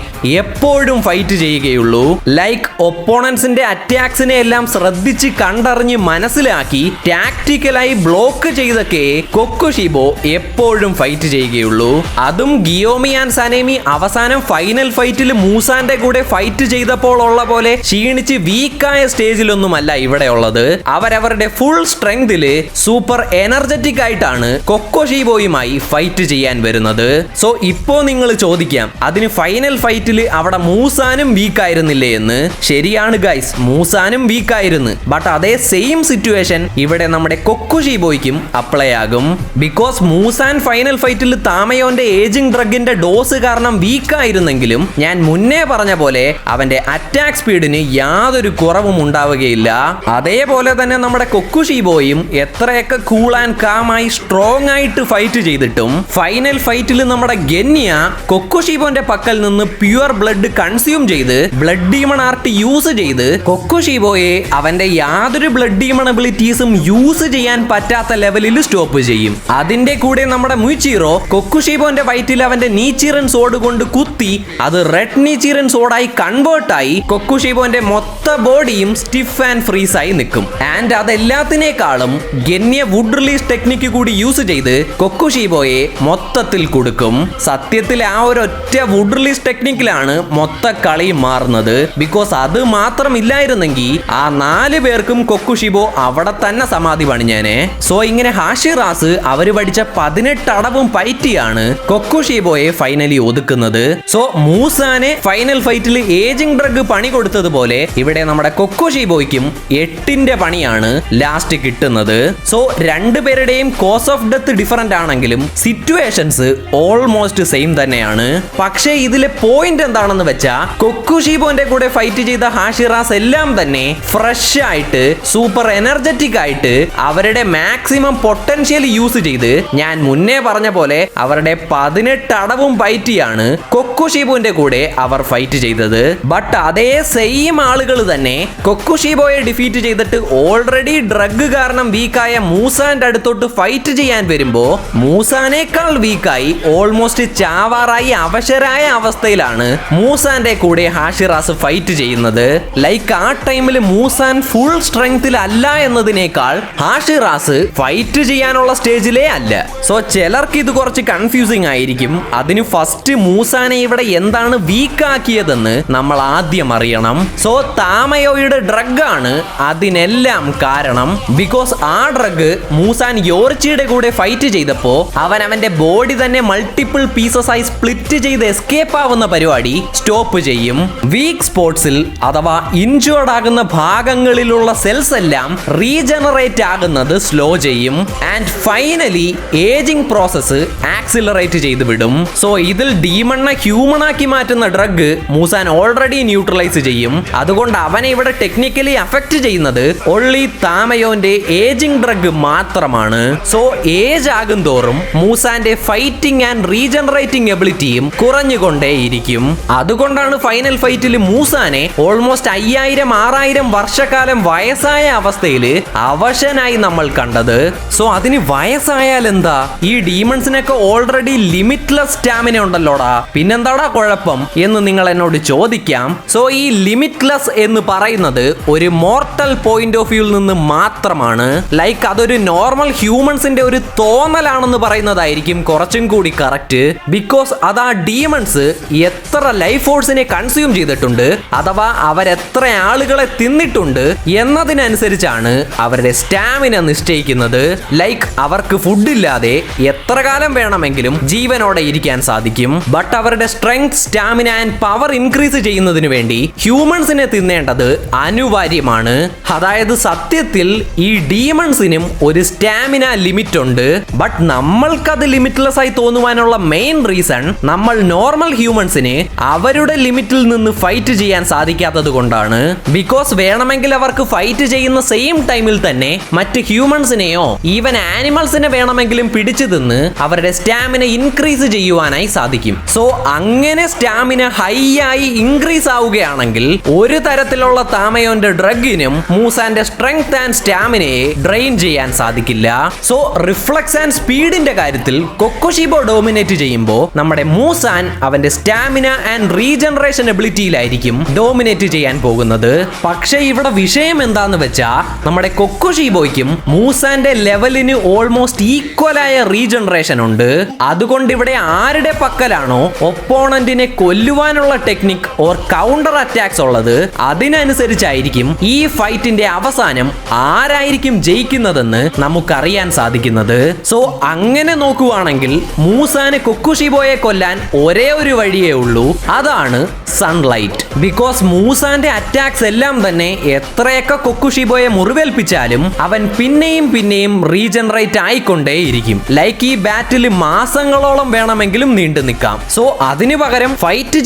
എപ്പോഴും ഫൈറ്റ് ചെയ്യുകയുള്ളൂ. ലൈക്ക് ഒപ്പോണൻസിന്റെ അറ്റാക്സിനെ എല്ലാം ശ്രദ്ധിച്ച് കണ്ടറിഞ്ഞ് മനസ്സിലാക്കി ടാക്ടിക്കലായി ബ്ലോക്ക് ചെയ്തൊക്കെ കൊക്കുഷീബോ എപ്പോഴും ഫൈറ്റ് ചെയ്യുകയുള്ളൂ. അതും ഗിയോമി ആൻഡ് സനേമി അവസാനം ഫൈനൽ ഫൈറ്റിൽ മൂസാന്റെ കൂടെ ഫൈറ്റ് ചെയ്തപ്പോൾ ഉള്ള പോലെ ക്ഷീണിച്ച് വീക്കായ സ്റ്റേജിലൊന്നുമല്ല ഇവിടെ ഉള്ളത്. അവരവരുടെ ഫുൾ സ്ട്രെങ്തില് സൂപ്പർ എനർജറ്റിക് ആയിട്ടാണ് കൊക്കുഷീബോയുമായി ഫൈറ്റ് ചെയ്യാൻ വരുന്നത്. സോ ഇപ്പോ നിങ്ങൾ ചോദിക്കാം, അതിന് ഫൈനൽ ഫൈറ്റിൽ അവിടെ മൂസാനും വീക്ക് ആയിരുന്നില്ലേ എന്ന്. ശരിയാണ് ഗൈസ്, മൂസാനും വീക്കായിരുന്നു. ബട്ട് അതേ സെയിം സിറ്റുവേഷൻ ഇവിടെ നമ്മുടെ കൊക്കുഷിബോയ്ക്കും അപ്ലൈ ആകും. ബിക്കോസ് മൂസാൻ ഫൈനൽ ഫൈറ്റിൽ താമയോന്റെ ഏജിംഗ് ഡ്രഗിന്റെ ഡോസ് കാരണം വീക്കായിരുന്നെങ്കിലും ഞാൻ മുന്നേ പറഞ്ഞ പോലെ അവന്റെ അറ്റാക്ക് സ്പീഡിന് യാതൊരു കുറവും ഉണ്ടാവുകയില്ല. അതേപോലെ തന്നെ നമ്മുടെ കൊക്കുഷിബോയും എത്രയൊക്കെ കൂൾ ആൻഡ് കാമായി സ്ട്രോങ് ആയിട്ട് ഫൈറ്റ് ചെയ്തിട്ടും ഫൈനൽ ഫൈറ്റിൽ നമ്മുടെ ഗെന്യ കൊക്കുഷിബോന്റെ പക്കൽ നിന്ന് പ്യുവർ ബ്ലഡ് കൺസ്യൂം ചെയ്ത് ബ്ലഡ് ഡീമൺ ആർട്ട് യൂസ് ചെയ്ത് കൊക്കുഷിബോയെ അവന്റെ യാതൊരു ബ്ലഡ് ഡീമൺ എബിലിറ്റീസും യൂസ് ചെയ്യാൻ പറ്റാത്ത ലെവലിൽ സ്റ്റോപ്പ് ചെയ്യും. അതിന്റെ കൂടെ നമ്മുടെ മുയിച്ചിറോ കൊക്കുഷിബോന്റെ വയറ്റിൽ അവന്റെ നീച്ചിറൻ സോഡ് കൊണ്ട് കുത്തി അത് റെഡ് നീച്ചിറൻ സോഡായി കൺവേർട്ട് ആയി കൊക്കുഷിബോന്റെ മൊത്ത ബോഡിയും സ്റ്റിഫ് ആൻഡ് ഫ്രീസ് ആയി നിൽക്കും. ആൻഡ് അതെല്ലാത്തിനേക്കാളും ഗെന്യ വുഡ് റിലീസ് ടെക്നിക്ക് കൂടി യൂസ് ചെയ്ത് കൊക്കുഷിബോയെ മൊത്തത്തിൽ കൊടുക്കും. സത്യത്തിൽ ആ ഒരൊറ്റ വുഡ് റിലീസ് ടെക്നിക്കിലാണ് മൊത്ത കളി മാറുന്നത്. ബിക്കോസ് അത് മാത്രമില്ലായിരുന്നെങ്കിൽ ആ 4 പേർക്കും കൊക്കുഷിബോ അവിടെ തന്നെ സമാധി പണിഞ്ഞേനെ. സോ ഇങ്ങനെ ഹാഷിറാസ് അവര് പഠിച്ച 18 അടവും പയറ്റിയാണ് കൊക്കുഷിബോയെ ഫൈനലി ഒതുക്കുന്നത്. സോ മൂസാനെ ഫൈനൽ ഫൈറ്റിൽ ഏജിംഗ് ഡ്രഗ് പണി കൊടുത്തതുപോലെ ഇവിടെ നമ്മുടെ കൊക്കുഷിബോയ്ക്കും 8ന്റെ പണിയാണ് ലാസ്റ്റ് കിട്ടുന്നത്. സോ രണ്ടുപേരുടെയും കോസ് ഓഫ് ഡെത്ത് ഡിഫറന്റ് ആണെങ്കിലും സിറ്റുവേഷൻസ് ഓൾമോസ്റ്റ് സെയിം തന്നെയാണ്. പക്ഷേ ഇതിലെ പോയിന്റ് എന്താണെന്ന് വെച്ചാൽ കൊക്കുഷിബോന്റെ കൂടെ ഫൈറ്റ് ചെയ്ത ഹാഷിറാസ് എല്ലാം തന്നെ ഫ്രഷ് ആയിട്ട് സൂപ്പർ എനർജറ്റിക് ആയിട്ട് അവരുടെ മാക്സിമം പൊട്ടൻഷ്യൽ യൂസ് ചെയ്ത് ഞാൻ മുന്നേ പറഞ്ഞ പോലെ അവരുടെ 18 അടവും പയറ്റിയാണ് കൊക്കുഷിബോന്റെ കൂടെ അവർ ഫൈറ്റ് ചെയ്തത്. ബട്ട് അതേ സെയിം ആളുകൾ തന്നെ കൊക്കുഷിബോയെ ഡിഫീറ്റ് ചെയ്തിട്ട് ഓൾറെഡി ഡ്രഗ് കാരണം വീക്കായ മൂസാന്റെ അടുത്തോട്ട് ഫൈറ്റ് ചെയ്യാൻ വരുമ്പോ മൂസാനേക്കാൾ വീക്കായി ഓൾമോസ്റ്റ് ചാവാറായി അവശരായ അവസ്ഥയിലാണ് മൂസാന്റെ കൂടെ ഹാഷിറാസ് ഫൈറ്റ് ചെയ്യുന്നത്. ലൈക്ക് ആ ടൈമിൽ മൂസാൻ ഫുൾ സ്ട്രെങ്ത്തിൽ അല്ല എന്നതിനേക്കാൾ ഹാഷിറാസ് ഫൈറ്റ് ചെയ്യാനുള്ള സ്റ്റേജിലേ അല്ല. സോ ചിലർക്ക് ഇത് കുറച്ച് കൺഫ്യൂസിങ് ആയിരിക്കും. അതിന് ഫസ്റ്റ് മൂസാനെ ഇവിടെ എന്താണ് വീക്ക് ആക്കിയതെന്ന് നമ്മൾ ആദ്യം അറിയണം. സോ താമയോയുടെ ഡ്രഗ് ആണ് അതിനെല്ലാം കാരണം. ബിക്കോസ് ആ ഡ്രഗ് മൂസാൻ യോർച്ചിയുടെ കൂടെ ഫൈറ്റ് ചെയ്തപ്പോ അവന്റെ ബോഡി തന്നെ മൾട്ടിപ്പിൾ പീസസ് ആയി സ്പ്ലിറ്റ് ചെയ്ത് എസ്കേപ്പ് ആവുന്ന പരിപാടി സ്റ്റോപ്പ് ചെയ്യും. വീക്ക് സ്പോട്സിൽ അഥവാ ഇൻജേർഡ് ആകുന്ന ഭാഗങ്ങളിലുള്ള സെൽസ് എല്ലാം റീജനറേറ്റ് ആകുന്നത് സ്ലോ ചെയ്യും. And finally ageing process accelerate ചെയ്ത് വിടും. സോ ഇതിൽ ഡീമണ്ണ ഹ്യൂമൺ ആക്കി മാറ്റുന്ന ഡ്രഗ് മൂസാൻ ഓൾറെഡി ന്യൂട്രലൈസ് ചെയ്യും. അതുകൊണ്ട് അവനെ ഇവിടെ ടെക്നിക്കലി അഫക്ട് ചെയ്യുന്നത് ഓൺലി താമയോന്റെ ഏജിംഗ് ഡ്രഗ് മാത്രമാണ്. സോ ഏജ് ആകും തോറും മൂസാന്റെ ഫൈറ്റിംഗ് ആൻഡ് റീജനറേറ്റിംഗ് എബിലിറ്റിയും കുറഞ്ഞുകൊണ്ടേയിരിക്കും. അതുകൊണ്ടാണ് ഫൈനൽ ഫൈറ്റിൽ മൂസാനെ ഓൾമോസ്റ്റ് 5000-6000 വർഷക്കാലം വയസ്സായ അവസ്ഥയിൽ അവശനായി നമ്മൾ കണ്ടത്. സോ അതിന് വയസ്സായാൽ എന്താ, ഈ ഡീമൺസിനൊക്കെ ഓൾറെഡി ലിമിറ്റ്ലെസ് സ്റ്റാമിന ഉണ്ടല്ലോടാ, പിന്നെന്താടാ കുഴപ്പം എന്ന് നിങ്ങൾ എന്നോട് ചോദിക്കാം. സോ ഈ ലിമിറ്റ്ലെസ് എന്ന് പറയുന്നത് ഒരു മോർട്ടൽ പോയിന്റ് ഓഫ് വ്യൂവിൽ നിന്ന് മാത്രമാണ്. ലൈക്ക് അതൊരു നോർമൽ ഹ്യൂമൻസിന്റെ ഒരു തോന്നലാണെന്ന് പറയുന്നതായിരിക്കും കുറച്ചും കൂടി കറക്റ്റ്. ബിക്കോസ് അത് ആ ഡീമൺസ് എത്ര ലൈഫ് ഫോഴ്സിനെ കൺസ്യൂം ചെയ്തിട്ടുണ്ട് അഥവാ അവരെത്ര ആളുകളെ തിന്നിട്ടുണ്ട് എന്നതിനനുസരിച്ചാണ് അവരുടെ സ്റ്റാമിന നിശ്ചയിക്കുന്നത്. ലൈക്ക് അവർക്ക് ഫുഡ് ഇല്ലാതെ എത്ര കാലം വേണമെങ്കിലും ജീവനോടെ ഇരിക്കാൻ സാധിക്കും. ബട്ട് അവരുടെ strength, stamina and power increase ചെയ്യുന്നതിന് വേണ്ടി ഹ്യൂമൻസിനെ തിന്നേണ്ടത് അനിവാര്യമാണ്. അതായത് സത്യത്തിൽ ഈ ഡീമൺസിനും ഒരു സ്റ്റാമിന ലിമിറ്റ് ഉണ്ട്. ബട്ട് നമ്മൾക്കത് ലിമിറ്റ്ലെസ് ആയി തോന്നുവാനുള്ള മെയിൻ റീസൺ നമ്മൾ നോർമൽ ഹ്യൂമൻസിന് അവരുടെ ലിമിറ്റിൽ നിന്ന് ഫൈറ്റ് ചെയ്യാൻ സാധിക്കാത്തത് കൊണ്ടാണ്. ബിക്കോസ് വേണമെങ്കിൽ അവർക്ക് ഫൈറ്റ് ചെയ്യുന്ന സെയിം ടൈമിൽ തന്നെ മറ്റ് ഹ്യൂമൻസിനെയോ ഈവൻ ആനിമൽസിനെ വേണമെങ്കിലും പിടിച്ചു തിന്ന് അവരുടെ സ്റ്റാമിന ഇൻക്രീസ് ചെയ്യുവാനായി സാധിക്കും. സോ അങ്ങനെ സ്റ്റാമിന ഹൈ ആയി ഇൻക്രീസ് ആവുകയാണെങ്കിൽ ഒരു തരത്തിലുള്ള താമയോന്റെ ഡ്രഗിനും മൂസാന്റെ സ്ട്രെങ്ത് ആൻഡ് സ്റ്റാമിനയെ ഡ്രെയിൻ ചെയ്യാൻ സാധിക്കില്ല. സോ റിഫ്ലക്സ് ആൻഡ് സ്പീഡിന്റെ കാര്യത്തിൽ കൊക്കുഷിബോ ഡോമിനേറ്റ് ചെയ്യുമ്പോൾ നമ്മുടെ മൂസാൻ അവന്റെ സ്റ്റാമിന ആൻഡ് റീജനറേഷൻ എബിലിറ്റിയിലായിരിക്കും ഡോമിനേറ്റ് ചെയ്യാൻ പോകുന്നത്. പക്ഷേ ഇവിടെ വിഷയം എന്താന്ന് വെച്ചാ നമ്മുടെ കൊക്കുഷിബോയ്ക്കും മൂസാന്റെ ലെവലിന് ഓൾമോസ്റ്റ് ഈക്വലായ റീജനറേഷൻ ഉണ്ട്. അതുകൊണ്ട് ഇവിടെ ആരുടെ പക്കലാണോ ഒപ്പോണന്റിനെ കൊല്ലുവാനുള്ള ടെക്നിക് ഓർ കൗണ്ടർ അറ്റാക്സ് ഉള്ളത് അതിനനുസരിച്ചായിരിക്കും ഈ ഫൈറ്റിന്റെ അവസാനം ആരായിരിക്കും ജയിക്കുന്നതെന്ന് നമുക്കറിയാൻ സാധിക്കുന്നത്. സോ അങ്ങനെ നോക്കുവാണെങ്കിൽ മൂസാന് കൊക്കുഷിബോയെ കൊല്ലാൻ ഒരേ ഒരു വഴിയേ ഉള്ളൂ, അതാണ് സൺലൈറ്റ്. ബിക്കോസ് മൂസാന്റെ അറ്റാക്ക് അറ്റാക്സ് എല്ലാം തന്നെ എത്രയൊക്കെ കൊക്കുഷിബോയെ മുറിവേൽപ്പിച്ചാലും അവൻ പിന്നെയും റീജനറേറ്റ് ആയിക്കൊണ്ടേയിരിക്കും. ലൈക്ക് ഈ ബാറ്റിൽ മാസങ്ങളോളം വേണമെങ്കിലും നീണ്ടു നിൽക്കാം. സോ അതിനു പകരം ഫൈറ്റ്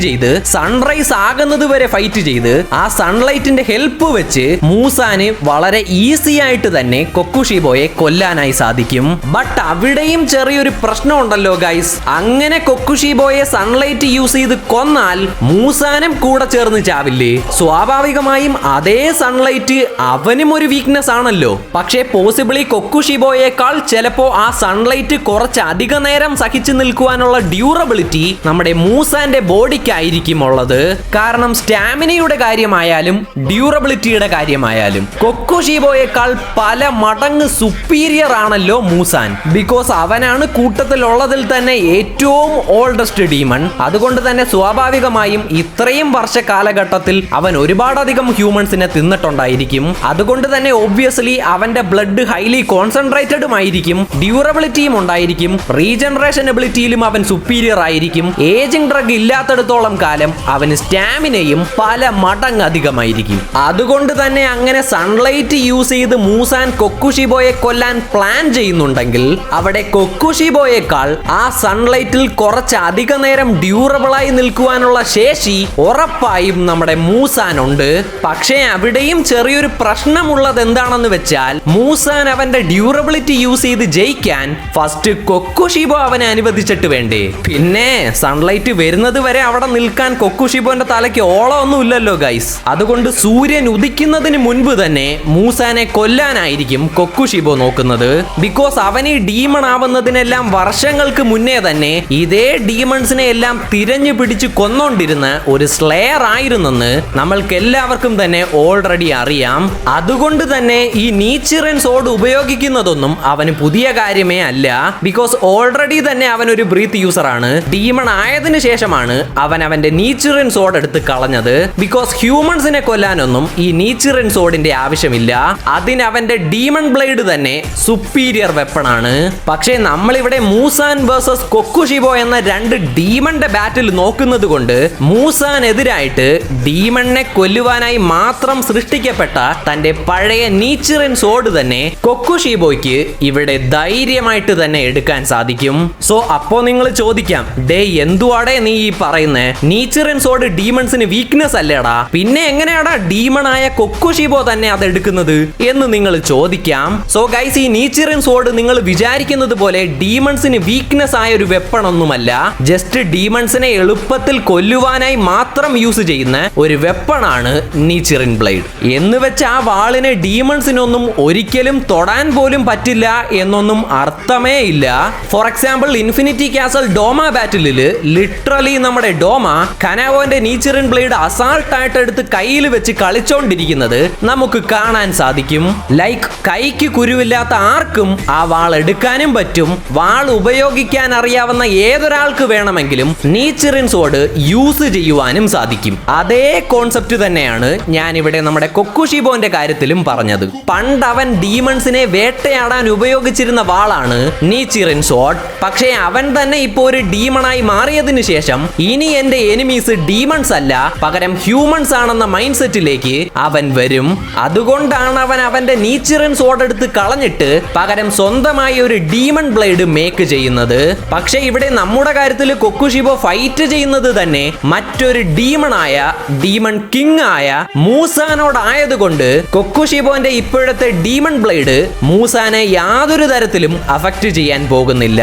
ചെയ്ത് സൺറൈസ് ആകുന്നത് വരെ ഫൈറ്റ് ചെയ്ത് ആ സൺലൈറ്റിന്റെ ഹെൽപ്പ് വെച്ച് മൂസാന് വളരെ ഈസി ആയിട്ട് തന്നെ കൊക്കുഷിബോയെ കൊല്ലാനായി സാധിക്കും. ബട്ട് അവിടെയും ചെറിയൊരു പ്രശ്നം ഉണ്ടല്ലോ ഗൈസ്. അങ്ങനെ കൊക്കുഷിബോയെ സൺലൈറ്റ് യൂസ് ചെയ്ത് കൊന്നാൽ മൂസാനും കൂടെ ചേർന്ന് ചാവില്ലേ? സ്വാഭാവികമായും അതേ സൺലൈറ്റ് അവനും ഒരു വീക്ക്നെസ് ആണല്ലോ. പക്ഷേ പോസിബിളി കൊക്കുഷിബോയേക്കാൾ ചിലപ്പോ ആ സൺലൈറ്റ് കുറച്ച് അധിക നേരം സഹിച്ചു നിൽക്കുവാനുള്ള ഡ്യൂറബിലിറ്റി നമ്മുടെ മൂസാന്റെ ബോഡിക്കായിരിക്കും ഉള്ളത്. കാരണം സ്റ്റാമിനയുടെ കാര്യമായാലും ഡ്യൂറബിലിറ്റിയുടെ കാര്യമായാലും കൊക്കുഷിബോയേക്കാൾ പല മടങ്ങ് സുപ്പീരിയർ ആണല്ലോ മൂസാൻ. ബിക്കോസ് അവനാണ് കൂട്ടത്തിലുള്ളതിൽ തന്നെ ഏറ്റവും ഓൾഡസ്റ്റ് ഡീമൺ. അതുകൊണ്ട് തന്നെ സ്വാഭാവികമായും ഇത്രയും വർഷ കാലഘട്ടത്തിൽ അവൻ ഒരുപാടധികം ഹ്യൂമൻസിനെ തിന്നിട്ടുണ്ടായിരിക്കും. അതുകൊണ്ട് തന്നെ ഒബ്വിയസ്ലി അവന്റെ ബ്ലഡ് ഹൈലി കോൺസെൻട്രേറ്റഡും ആയിരിക്കും, ഡ്യൂറബിലിറ്റിയും ഉണ്ടായിരിക്കും, റീജനറേഷൻ എബിലിറ്റിയിലും അവൻ സുപ്പീരിയർ ആയിരിക്കും. ഏജിംഗ് ഡ്രഗ് ഇല്ലാത്തടത്തോളം കാലം അവന് സ്റ്റാമിനയും പല മടങ്ങ് അധികമായിരിക്കും. അതുകൊണ്ട് തന്നെ അങ്ങനെ സൺലൈറ്റ് യൂസ് ചെയ്ത് മൂസാൻ കൊക്കുഷിബോയെ കൊല്ലാൻ പ്ലാൻ ചെയ്യുന്നുണ്ടെങ്കിൽ അവിടെ കൊക്കുഷിബോയേക്കാൾ ആ സൺലൈറ്റിൽ കുറച്ച് അധിക നേരം ഡ്യൂറബിളായി നിൽക്കുവാനുള്ള ശേഷി ഉറപ്പായും നമ്മുടെ മൂസാനുണ്ട്. പക്ഷേ അവിടെയും ചെറിയൊരു പ്രശ്നമുള്ളത് എന്താണെന്ന് വെച്ചാൽ മൂസാൻ അവന്റെ ഡ്യൂറബിലിറ്റി യൂസ് ചെയ്ത് ജയിക്കാൻ ഫസ്റ്റ് കൊക്കുഷിബോ അവനെ അനുവദിച്ചിട്ട് വേണ്ടേ? പിന്നെ സൺലൈറ്റ് വരുന്നത് വരെ അവിടെ നിൽക്കാൻ കൊക്കുഷിബോന്റെ തലയ്ക്ക് ഓളമൊന്നും ഇല്ലല്ലോ ഗൈസ്. അതുകൊണ്ട് സൂര്യൻ ഉദിക്കുന്നതിന് മുൻപ് തന്നെ മൂസാനെ കൊല്ലാനായിരിക്കും കൊക്കുഷിബോ നോക്കുന്നത്. ബിക്കോസ് അവൻ ഈ ഡീമൺ ആവുന്നതിനെല്ലാം വർഷങ്ങൾക്ക് മുന്നേ തന്നെ ഇതേ ഡീമൺസിനെ എല്ലാം തിരഞ്ഞു പിടിച്ച് കൊന്നോണ്ടിരുന്ന ഒരു സ്ലെയർ ആയിരുന്നെന്ന് നമ്മൾക്ക് എല്ലാവർക്കും തന്നെ ഓൾറെഡി അറിയാം. അതുകൊണ്ട് തന്നെ ഈ നീച്ചിറൻ സോഡ് ഉപയോഗിക്കുന്നതൊന്നും അവന് പുതിയ കാര്യമേ അല്ല. ബിക്കോസ് ഓൾറെഡി തന്നെ അവൻ ഒരു ബ്രീത്ത് യൂസർ ആണ്. ഡീമൺ ആയതിനു ശേഷമാണ് അവൻ അവന്റെ നീച്ചിറൻ സോഡ് എടുത്ത് കളഞ്ഞത്. ബിക്കോസ് ഹ്യൂമൻസിനെ കൊല്ലാനൊന്നും ഈ നീച്ചിറൻ സോഡിന്റെ ആവശ്യമില്ല. അതിന് അവന്റെ ഡീമൺ ബ്ലേഡ് തന്നെ സുപ്പീരിയർ വെപ്പൺ ആണ്. പക്ഷേ നമ്മളിവിടെ മൂസാൻ വേഴ്സസ് കൊക്കുഷിബോ എന്ന രണ്ട് ഡീമന്റെ ബാറ്റിൽ നോക്കുന്നത് കൊണ്ട് മൂസാനെതിരായിട്ട് ഡീമണിനെ കൊല്ലുവാനായി മാത്രം സൃഷ്ടിക്കപ്പെട്ട തന്റെ പഴയ നീച്ചിറൻ സോഡ് തന്നെ കൊക്കുഷിബോയ്ക്ക് ഇവിടെ ധൈര്യമായിട്ട് തന്നെ എടുക്കാൻ സാധിക്കും. സോ അപ്പോ നിങ്ങൾ ചോദിക്കാം, ഡേ എന്തുവാടേ നീ ഈ പറയുന്നേ? നീച്ചിറൻ സോഡ് ഡീമൺസിന് വീക്ക്നെസ് അല്ലേടാ, പിന്നെ എങ്ങനെയാടാ ഡീമണായ കൊക്കുഷിബോ തന്നെ അത് എടുക്കുന്നത് എന്ന് നിങ്ങൾ ചോദിക്കാം. സോ ഗൈസ്, ഈ നീച്ചിറൻ സോഡ് നിങ്ങൾ വിചാരിക്കുന്നത് പോലെ ഡീമൺസിന് വീക്ക്നെസ് ആയ ഒരു വെപ്പൺ ഒന്നുമല്ല. ജസ്റ്റ് ഡീമൺസിനെ എളുപ്പത്തിൽ കൊല്ലുവാനായി മാത്രം യൂസ് ചെയ്യുന്ന ഒരു വെപ്പൺ ആണ് നീച്ചിറൻ ബ്ലേഡ്. എന്ന് വെച്ച് ആ വാളിനെ ഡീമൺസിനൊന്നും ഒരിക്കലും തൊടാൻ പോലും പറ്റില്ല എന്നൊന്നും അർത്ഥമേ ഇല്ല. For example infinity castle Doma ബാറ്റിലില് ലിറ്ററലി നമ്മുടെ ഡോമ കനാവോന്റെ നീച്ചിറൻ ബ്ലേഡ് അസാൾട്ട് ആയിട്ട് എടുത്ത് കയ്യിൽ വെച്ച് കളിച്ചോണ്ടിരിക്കുന്നത് നമുക്ക് കാണാൻ സാധിക്കും. ലൈക്ക് കൈക്ക് കുരുവില്ലാത്ത ആർക്കും ആ വാൾ എടുക്കാനും പറ്റും. വാൾ ഉപയോഗിക്കാൻ അറിയാവുന്ന ഏതൊരാൾക്ക് വേണമെങ്കിലും നീച്ചിറൻ സോഡ് യൂസ് ചെയ്യുവാനും സാധിക്കും. അതേ കോൺസെപ്റ്റ് തന്നെയാണ് ഞാൻ ഇവിടെ നമ്മുടെ കൊക്കുഷിബോന്റെ കാര്യത്തിലും പറഞ്ഞത്. പണ്ട് അവൻ ഡീമൺസിനെ വേട്ടയാടാൻ ഉപയോഗിച്ചിരുന്ന വാളാണ് നീച്ചിറൻ സോഡ്. പക്ഷേ അവൻ തന്നെ ഇപ്പോ ഒരു ഡീമണായി മാറിയതിനു ശേഷം ഇനി എന്റെ എനിമീസ് ഡീമൺസ് അല്ല, പകരം ഹ്യൂമൻസ് ആണെന്ന മൈൻഡ് സെറ്റിലേക്ക് അവൻ വരും. അതുകൊണ്ടാണ് അവൻ അവന്റെ നീച്ചിറൻ സോഡ് എടുത്ത് കളഞ്ഞിട്ട് പകരം സ്വന്തമായി ഒരു ഡീമൺ ബ്ലേഡ് മേക്ക് ചെയ്യുന്നത്. പക്ഷെ ഇവിടെ നമ്മുടെ കാര്യത്തിൽ കൊക്കുഷിബോ ഫൈറ്റ് ചെയ്യുന്നത് തന്നെ മറ്റൊരു ഡീമണായ ഡീമൺ കിങ് ആയ മൂസാനോടായതുകൊണ്ട് കൊക്കുഷിബോന്റെ ഇപ്പോഴത്തെ ഡീമൺ ബ്ലേഡ് മൂസാനെ യാതൊരു തരത്തിലും അഫക്റ്റ് ചെയ്യാൻ പോകുന്നില്ല.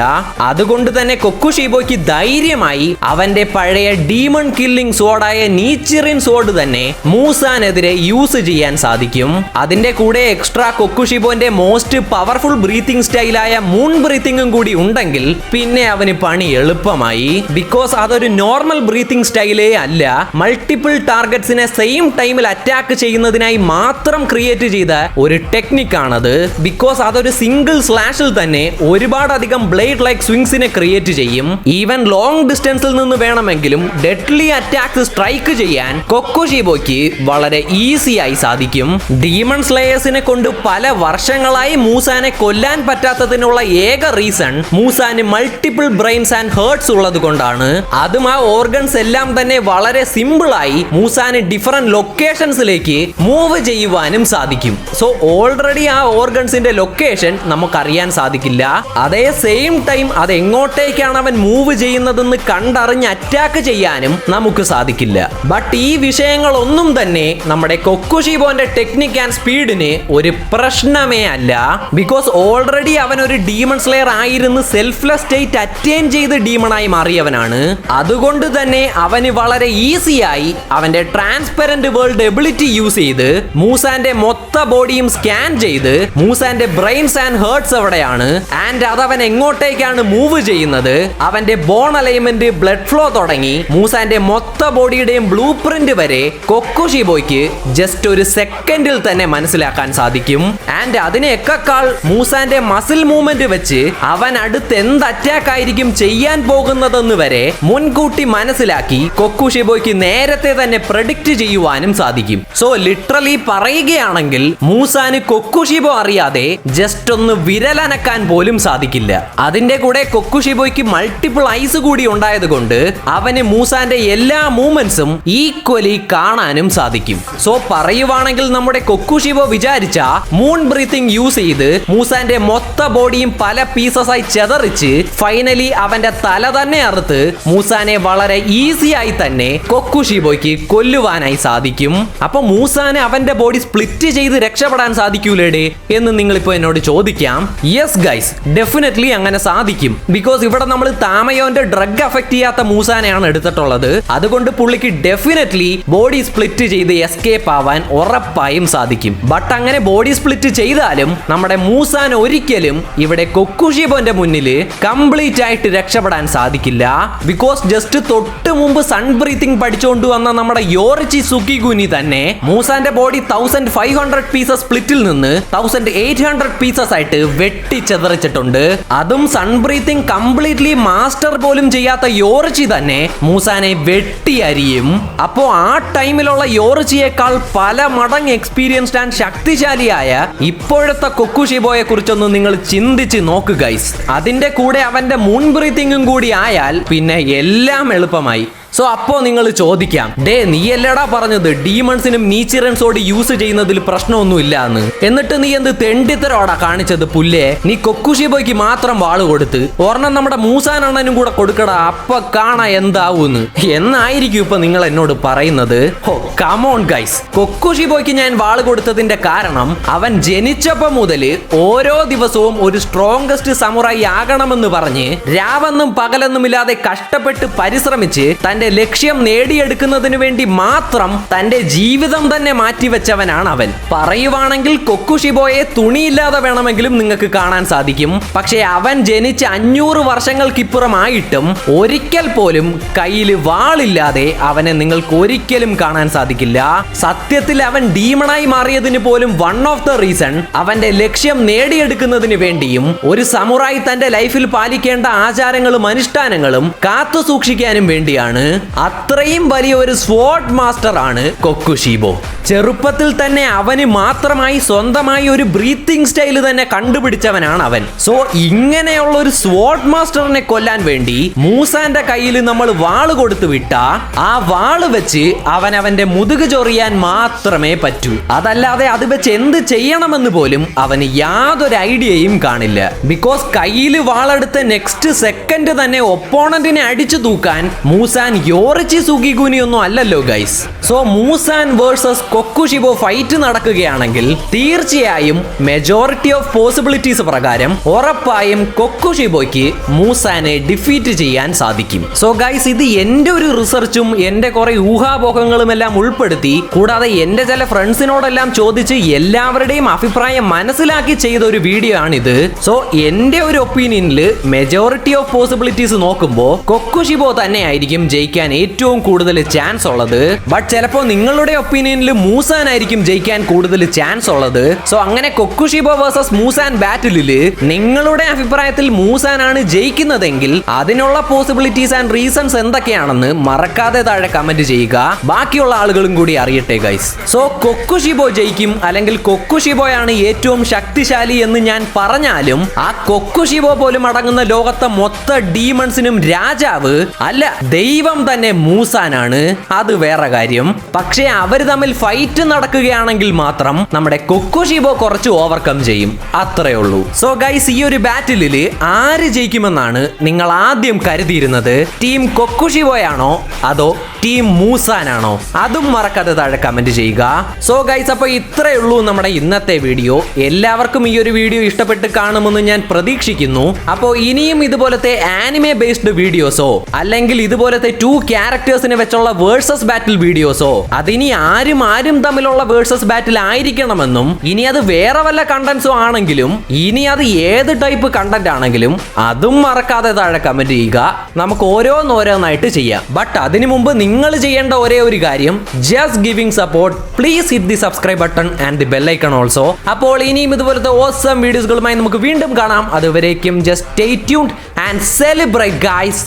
അതുകൊണ്ട് തന്നെ കൊക്കുഷിബോയ്ക്ക് ധൈര്യമായി അവന്റെ പഴയ ഡീമൺ കില്ലിംഗ് സോഡായ നീച്ചിറിൻ സോഡ് തന്നെ മൂസാനെതിരെ യൂസ് ചെയ്യാൻ സാധിക്കും. അതിന്റെ കൂടെ എക്സ്ട്രാ കൊക്കുഷിബോന്റെ മോസ്റ്റ് പവർഫുൾ ബ്രീത്തിങ് സ്റ്റൈലായ മൂൺ ബ്രീത്തിങ്ങും കൂടി ഉണ്ടെങ്കിൽ പിന്നെ അവന് പണി എളുപ്പമായി. ബിക്കോസ് അതൊരു നോർമൽ ബ്രീത്തിങ് സ്റ്റൈലേ അല്ല, മൾട്ടിപ്പിൾ ടാർഗറ്റ്സിനെ സെയിം ടൈമിൽ അറ്റാക്ക് ചെയ്യുന്നതിനായി മാത്രം ക്രിയേറ്റ് ചെയ്ത ഒരു ടെക്നിക്കാണത്. ബിക്കോസ് അതൊരു സിംഗിൾ സ്ലാഷിൽ തന്നെ ഒരുപാടധികം ബ്ലേഡ് ലൈക്ക് സ്വിങ്സിനെ ക്രിയേറ്റ് ചെയ്യും. ഈവൻ ലോങ് ഡിസ്റ്റൻസിൽ നിന്ന് വേണമെങ്കിലും ഡെഡ്ലി അറ്റാക്സ് സ്ട്രൈക്ക് ചെയ്യാൻ കൊക്കുഷിബോയ്ക്ക് വളരെ ഈസി ആയി സാധിക്കും. ഡീമൺ സ്ലേയേഴ്സിനെ കൊണ്ട് പല വർഷങ്ങളായി മൂസാനെ കൊല്ലാൻ പറ്റാത്തതിനുള്ള ഏക റീസൺ മൂസാന് മൾട്ടിപ്പിൾ ബ്രെയിൻസ് ആൻഡ് ഹേർട്സ് ഉള്ളത് കൊണ്ടാണ്. അതും ആ ഓർഗൻസ് എല്ലാം തന്നെ വളരെ സിമ്പിൾ ആയി മൂസാന് മൂസാനെ ഡിഫറെന്റ് ലൊക്കേഷൻസിലേക്ക് മൂവ് ചെയ്യുവാനും സാധിക്കും. സോ ഓൾറെഡി ആ ഓർഗൻസിന്റെ ലൊക്കേഷൻ നമുക്കറിയാൻ സാധിക്കില്ല. അതേ സെയിം ടൈം അത് എങ്ങോട്ടേക്കാണ് അവൻ മൂവ് ചെയ്യുന്നതെന്ന് കണ്ടറിഞ്ഞ് അറ്റാക്ക് ചെയ്യാനും നമുക്ക് സാധിക്കില്ല. ബട്ട് ഈ വിഷയങ്ങളൊന്നും തന്നെ നമ്മുടെ കൊക്കുഷിബോന്റെ ടെക്നിക് ആൻഡ് സ്പീഡിന് ഒരു പ്രശ്നമേ അല്ല. ബിക്കോസ് ഓൾറെഡി അവൻ ഒരു ഡീമൺ സ്ലെയർ ആയിരുന്നു സെൽഫ്ലെസ് സ്റ്റേറ്റ് അറ്റൈൻ ചെയ്ത് ഡീമണായി മാറിയവനാണ്. അതുകൊണ്ട് തന്നെ അവന് വളരെ ഈസിയായി അവന്റെ ട്രാൻസ്പെറന്റ് വേൾഡ് എബിലിറ്റി യൂസ് ചെയ്ത് മൂസാന്റെ മൊത്ത ബോഡിയും സ്കാൻ ചെയ്ത് മൂസാന്റെ ബ്രെയിൻസ് ആൻഡ് ഹേർട്സ് എവിടെയാണ് ആൻഡ് അതവൻ എങ്ങോട്ടേക്കാണ് മൂവ് ചെയ്യുന്നത്, അവന്റെ ബോൺ അലൈൻമെന്റ്, ബ്ലഡ് ഫ്ലോ തുടങ്ങി മൂസാന്റെ മൊത്ത ബോഡിയുടെയും ബ്ലൂ പ്രിന്റ് വരെ കൊക്കുഷിബോയ്ക്ക് ജസ്റ്റ് ഒരു സെക്കൻഡിൽ തന്നെ മനസ്സിലാക്കാൻ സാധിക്കും. ആൻഡ് അതിനേക്കാൾ മൂസാന്റെ മസിൽ മൂവ്മെന്റ് വെച്ച് അവൻ അടുത്ത് എന്ത് അറ്റാക്ക് ആയിരിക്കും ചെയ്യാൻ പോകുന്നതെന്ന് വരെ മുൻകൂട്ടി മനസ്സിലാക്കി കൊക്കുഷിബോയ്ക്ക് നേരത്തെ തന്നെ പ്രെഡിക്റ്റ് ചെയ്യുവാനും സാധിക്കും. സോ ലിറ്ററലി പറയുകയാണെങ്കിൽ മൂസാന് കൊക്കുഷിബോ അറിയാതെ ജസ്റ്റ് ഒന്ന് വിരലനക്കാൻ പോലും സാധിക്കില്ല. അതിന്റെ കൂടെ കൊക്കുഷിബോയ്ക്ക് മൾട്ടിപ്പിൾ ഐസ് കൂടി ഉണ്ടായത് കൊണ്ട് അവന് മൂസാന്റെ എല്ലാ മൂവ്മെന്റ്സും ഈക്വലി കാണാനും സാധിക്കും. സോ പറയുവാണെങ്കിൽ നമ്മുടെ കൊക്കുഷിബോ വിചാരിച്ച മൂൺ ബ്രീത്തിങ് യൂസ് ചെയ്ത് മൂസാന്റെ മൊത്ത ബോഡിയും പല പീസസ് ആയി ചെതറിച്ച് ഫൈനലി അവന്റെ തല തന്നെ അറുത്ത് മൂസാനെ വളരെ ഈസി ആയി തന്നെ കൊക്കുഷിബോയ്ക്ക് കൊല്ലുവാനായി സാധിക്കും. അപ്പൊ മൂസാനെ അവന്റെ ബോഡി സ്പ്ലിറ്റ് ചെയ്ത് രക്ഷപ്പെടാൻ സാധിക്കൂലേടേ എന്ന് നിങ്ങളിപ്പോ എന്നോട് ചോദിക്കാം. യെസ് ഗൈസ്, ഡെഫിനറ്റ്ലി അങ്ങനെ സാധിക്കും. ബിക്കോസ് ഇവിടെ നമ്മൾ താമയോന്റെ ഡ്രഗ് അഫക്ട് ചെയ്യാത്ത മൂസാനെയാണ് എടുത്തിട്ടുള്ളത്. അതുകൊണ്ട് പുള്ളിക്ക് ഡെഫിനറ്റ്ലി ബോഡി സ്പ്ലിറ്റ് ചെയ്ത് എസ്കേപ്പ് ആവാൻ ഉറപ്പായും സാധിക്കും. ബട്ട് അങ്ങനെ ബോഡി സ്പ്ലിറ്റ് ചെയ്താലും നമ്മുടെ മൂസാൻ ഒരിക്കലും ഇവിടെ കൊക്കുഷിബോന്റെ മുന്നിൽ കംപ്ലീറ്റ് ആയിട്ട് രക്ഷപ്പെടാൻ സാധിക്കില്ല. ബിക്കോസ് ജസ്റ്റ് തൊട്ട് മുമ്പ് സൺ ബ്രീത്തിങ് പഠിച്ചുകൊണ്ട് വന്ന നമ്മുടെ യോറിച്ചി സുക്കിഗുനി തന്നെ മൂസാന്റെ ബോഡി 1500 പീസസ് സ്പ്ലിറ്റിൽ നിന്ന് 1800 പീസസ് ആയിട്ട് വെട്ടിച്ചെതറിച്ചിട്ടുണ്ട്. അതും സൺ ബ്രീത്തിങ് കംപ്ലീറ്റ്ലി മാസ്റ്റർ പോലും ചെയ്യാത്ത യോറിച്ചി തന്നെ മൂസാനെ വെട്ടി അരിയും. അപ്പോ ആ ടൈമിലുള്ള യോറിച്ചിയേക്കാൾ പല മടങ്ങ് എക്സ്പീരിയൻസ്ഡ് ആൻഡ് ശക്തിശാലിയായ ഇപ്പോഴത്തെ കൊക്കുഷിബോയെ കുറിച്ചൊന്ന് നിങ്ങൾ ചിന്തിച്ച് നോക്ക് ഗൈസ്. അതിന്റെ കൂടെ അവന്റെ മൂൺ ബ്രീത്തിങ്ങും കൂടി ആയാൽ പിന്നെ എല്ലാം എളുപ്പമായി. സോ അപ്പോ നിങ്ങൾ ചോദിക്കാം, ഡേ നീ അല്ലടാ പറഞ്ഞത് ഡീമൺസിനും നീച്ചിറൻസോട് യൂസ് ചെയ്യുന്നതിൽ പ്രശ്നമൊന്നുമില്ല എന്ന്, എന്നിട്ട് നീ എന്ത് തെണ്ടിത്തരോടാ കാണിച്ചത് പുല്ലേ? നീ കൊക്കുഷിബോയ്ക്ക് മാത്രം വാള് കൊടുത്ത് ഒരെണ്ണം നമ്മുടെ മൂസാൻ അണ്ണനും കൂടെ കൊടുക്കടാ, അപ്പൊ കാണാ എന്താവൂന്ന് എന്നായിരിക്കും ഇപ്പൊ നിങ്ങൾ എന്നോട് പറയുന്നത്. ഹോ കമോൺ ഗൈസ്, കൊക്കുഷിബോയ്ക്ക് ഞാൻ വാള് കൊടുത്തതിന്റെ കാരണം അവൻ ജനിച്ചപ്പോ മുതല് ഓരോ ദിവസവും ഒരു സ്ട്രോങ്കസ്റ്റ് സമുറായി ആകണമെന്ന് പറഞ്ഞ് രാവെന്നും പകലെന്നുമില്ലാതെ കഷ്ടപ്പെട്ട് പരിശ്രമിച്ച് തന്റെ ലക്ഷ്യം നേടിയെടുക്കുന്നതിന് വേണ്ടി മാത്രം തന്റെ ജീവിതം തന്നെ മാറ്റിവെച്ചവനാണ് അവൻ. പറയുവാണെങ്കിൽ കൊക്കുഷിബോയെ തുണിയില്ലാതെ വേണമെങ്കിലും നിങ്ങൾക്ക് കാണാൻ സാധിക്കും. പക്ഷെ അവൻ ജനിച്ച 500 വർഷങ്ങൾക്കിപ്പുറമായിട്ടും ഒരിക്കൽ പോലും കയ്യിൽ വാളില്ലാതെ അവനെ നിങ്ങൾക്ക് ഒരിക്കലും കാണാൻ സാധിക്കില്ല. സത്യത്തിൽ അവൻ ഡീമണായി മാറിയതിന് പോലും വൺ ഓഫ് ദ റീസൺ അവന്റെ ലക്ഷ്യം നേടിയെടുക്കുന്നതിന് വേണ്ടിയും ഒരു സമുറായി തന്റെ ലൈഫിൽ പാലിക്കേണ്ട ആചാരങ്ങളും അനുഷ്ഠാനങ്ങളും കാത്തു സൂക്ഷിക്കാനും വേണ്ടിയാണ്. അത്രയും വലിയ ഒരു സ്വോർഡ് മാസ്റ്റർ ആണ് കൊക്കുഷിബോ. ചെറുപ്പത്തിൽ തന്നെ അവന് മാത്രമായി സ്വന്തമായി ഒരു ബ്രീത്തിങ് സ്റ്റൈൽ തന്നെ കണ്ടുപിടിച്ചവനാണ് അവൻ. സോ ഇങ്ങനെയുള്ള ഒരു സ്വോർഡ് മാസ്റ്ററിനെ കൊല്ലാൻ വേണ്ടി മൂസാന്റെ കയ്യിൽ നമ്മൾ വാള് കൊടുത്തു വിട്ട ആ വാള് വെച്ച് അവന്റെ മുതുക് ചൊറിയാൻ മാത്രമേ പറ്റൂ. അതല്ലാതെ അത് വെച്ച് എന്ത് ചെയ്യണമെന്ന് പോലും അവന് യാതൊരു ഐഡിയയും കാണില്ല. ബിക്കോസ് കയ്യിൽ വാളെടുത്ത നെക്സ്റ്റ് സെക്കൻഡ് തന്നെ ഒപ്പോണന്റിനെ അടിച്ചു തൂക്കാൻ മൂസാൻ യോറിച്ചി സുക്കിഗുനി ഒന്നും അല്ലല്ലോ guys. So Muzan versus Kokushibo fight നടക്കുകയാണെങ്കിൽ തീർച്ചയായും മെജോറിറ്റി ഓഫ് പോസിബിലിറ്റീസ് പ്രകാരം ഉറപ്പായും കൊക്കുഷിബോയ്ക്ക് മൂസാനെ ഡിഫീറ്റ് ചെയ്യാൻ സാധിക്കും. സോ ഗൈസ്, ഇത് എന്റെ ഒരു റിസർച്ചും എന്റെ കുറെ ഊഹാപോഹങ്ങളും എല്ലാം ഉൾപ്പെടുത്തി കൂടാതെ എന്റെ ചില ഫ്രണ്ട്സിനോടെല്ലാം ചോദിച്ച് എല്ലാവരുടെയും അഭിപ്രായം മനസ്സിലാക്കി ചെയ്ത ഒരു വീഡിയോ ആണിത്. സോ എന്റെ ഒരു ഒപ്പീനിയനിൽ മെജോറിറ്റി ഓഫ് പോസിബിലിറ്റീസ് നോക്കുമ്പോൾ കൊക്കുഷിബോ തന്നെ ആയിരിക്കും ജയിക്കാൻ ഏറ്റവും കൂടുതൽ ചാൻസ് ഉള്ളത്. ബട്ട് ചിലപ്പോൾ നിങ്ങളുടെ ഒപ്പീനിയനിൽ മൂസാൻ ആയിരിക്കും ജയിക്കാൻ കൂടുതൽ ചാൻസ് ഉള്ളത്. സോ അങ്ങനെ കൊക്കുഷിബോ വേഴ്സസ് മൂസാൻ ബാറ്റിലിൽ നിങ്ങളുടെ അഭിപ്രായത്തിൽ മൂസാൻ ആണ് ജയിക്കുന്നതെങ്കിൽ അതിനുള്ള പോസിബിലിറ്റീസ് ആൻഡ് റീസൺസ് എന്തൊക്കെയാണെന്ന് മറക്കാതെ താഴെ കമന്റ് ചെയ്യുക. ബാക്കിയുള്ള ആളുകളും കൂടി അറിയട്ടെ ഗൈസ്. സോ കൊക്കുഷിബോ ജയിക്കും അല്ലെങ്കിൽ കൊക്കുഷിബോയാണ് ഏറ്റവും ശക്തിശാലി എന്ന് ഞാൻ പറഞ്ഞാലും ആ കൊക്കുഷിബോ പോലും അടങ്ങുന്ന ലോകത്തെ മൊത്ത ഡീമൺസിനും രാജാവ് അല്ല ദൈവം തന്നെ മൂസാനാണ്, അത് വേറെ കാര്യം. പക്ഷേ അവർ തമ്മിൽ ഫൈറ്റ് നടക്കുകയാണെങ്കിൽ മാത്രം നമ്മുടെ കൊക്കോഷിബോ കുറച്ച് ഓവർകം ചെയ്യും, അത്രേ ഉള്ളൂ. സോ ഗൈസ്, ഈ ഒരു ബാറ്റിലില് ആര് ജയിക്കുമെന്നാണ് നിങ്ങൾ ആദ്യം കരുതിയിരുന്നത്? ടീം കൊക്കോഷിബോയാണോ അതോ ടീം മൂസാനാണോ? അതും മറക്കാതെ താഴെ കമന്റ് ചെയ്യുക. സോ ഗൈസ്, അപ്പൊ ഇത്രേ ഉള്ളൂ നമ്മുടെ ഇന്നത്തെ വീഡിയോ. എല്ലാവർക്കും ഈ ഒരു വീഡിയോ ഇഷ്ടപ്പെട്ട് കാണുമെന്ന് ഞാൻ പ്രതീക്ഷിക്കുന്നു. അപ്പോൾ ഇനിയും ഇതുപോലത്തെ ആനിമെ ബേസ്ഡ് വീഡിയോസോ അല്ലെങ്കിൽ ഇതുപോലത്തെ 2 ക്യാരക്ടേഴ്സിനെ വെച്ചുള്ള വേഴ്സസ് ബാറ്റിൽ വീഡിയോസോ, അതിനി ആരും തമ്മിലുള്ള വേഴ്സസ് ബാറ്റിൽ ആയിരിക്കണമെന്നും, ഇനി അത് വേറെ വല്ല കണ്ടന്റ്സോ ആണെങ്കിലും, ഇനി അത് ഏത് ടൈപ്പ് കണ്ടന്റ് ആണെങ്കിലും അതും മറക്കാതെ താഴെ കമന്റ് ചെയ്യുക. നമുക്ക് ഓരോന്നായിട്ട് ചെയ്യാം. ബട്ട് അതിനു മുമ്പ് നിങ്ങൾ ചെയ്യേണ്ട ഒരേ ഒരു കാര്യം, just giving support. Please hit the subscribe button and the bell icon also. അപ്പോൾ ഇനിയും ഇതുപോലത്തെ ഓസം വീഡിയോസുകളുമായി നമുക്ക് വീണ്ടും കാണാം. അതുവരേക്കും just stay tuned and celebrate guys.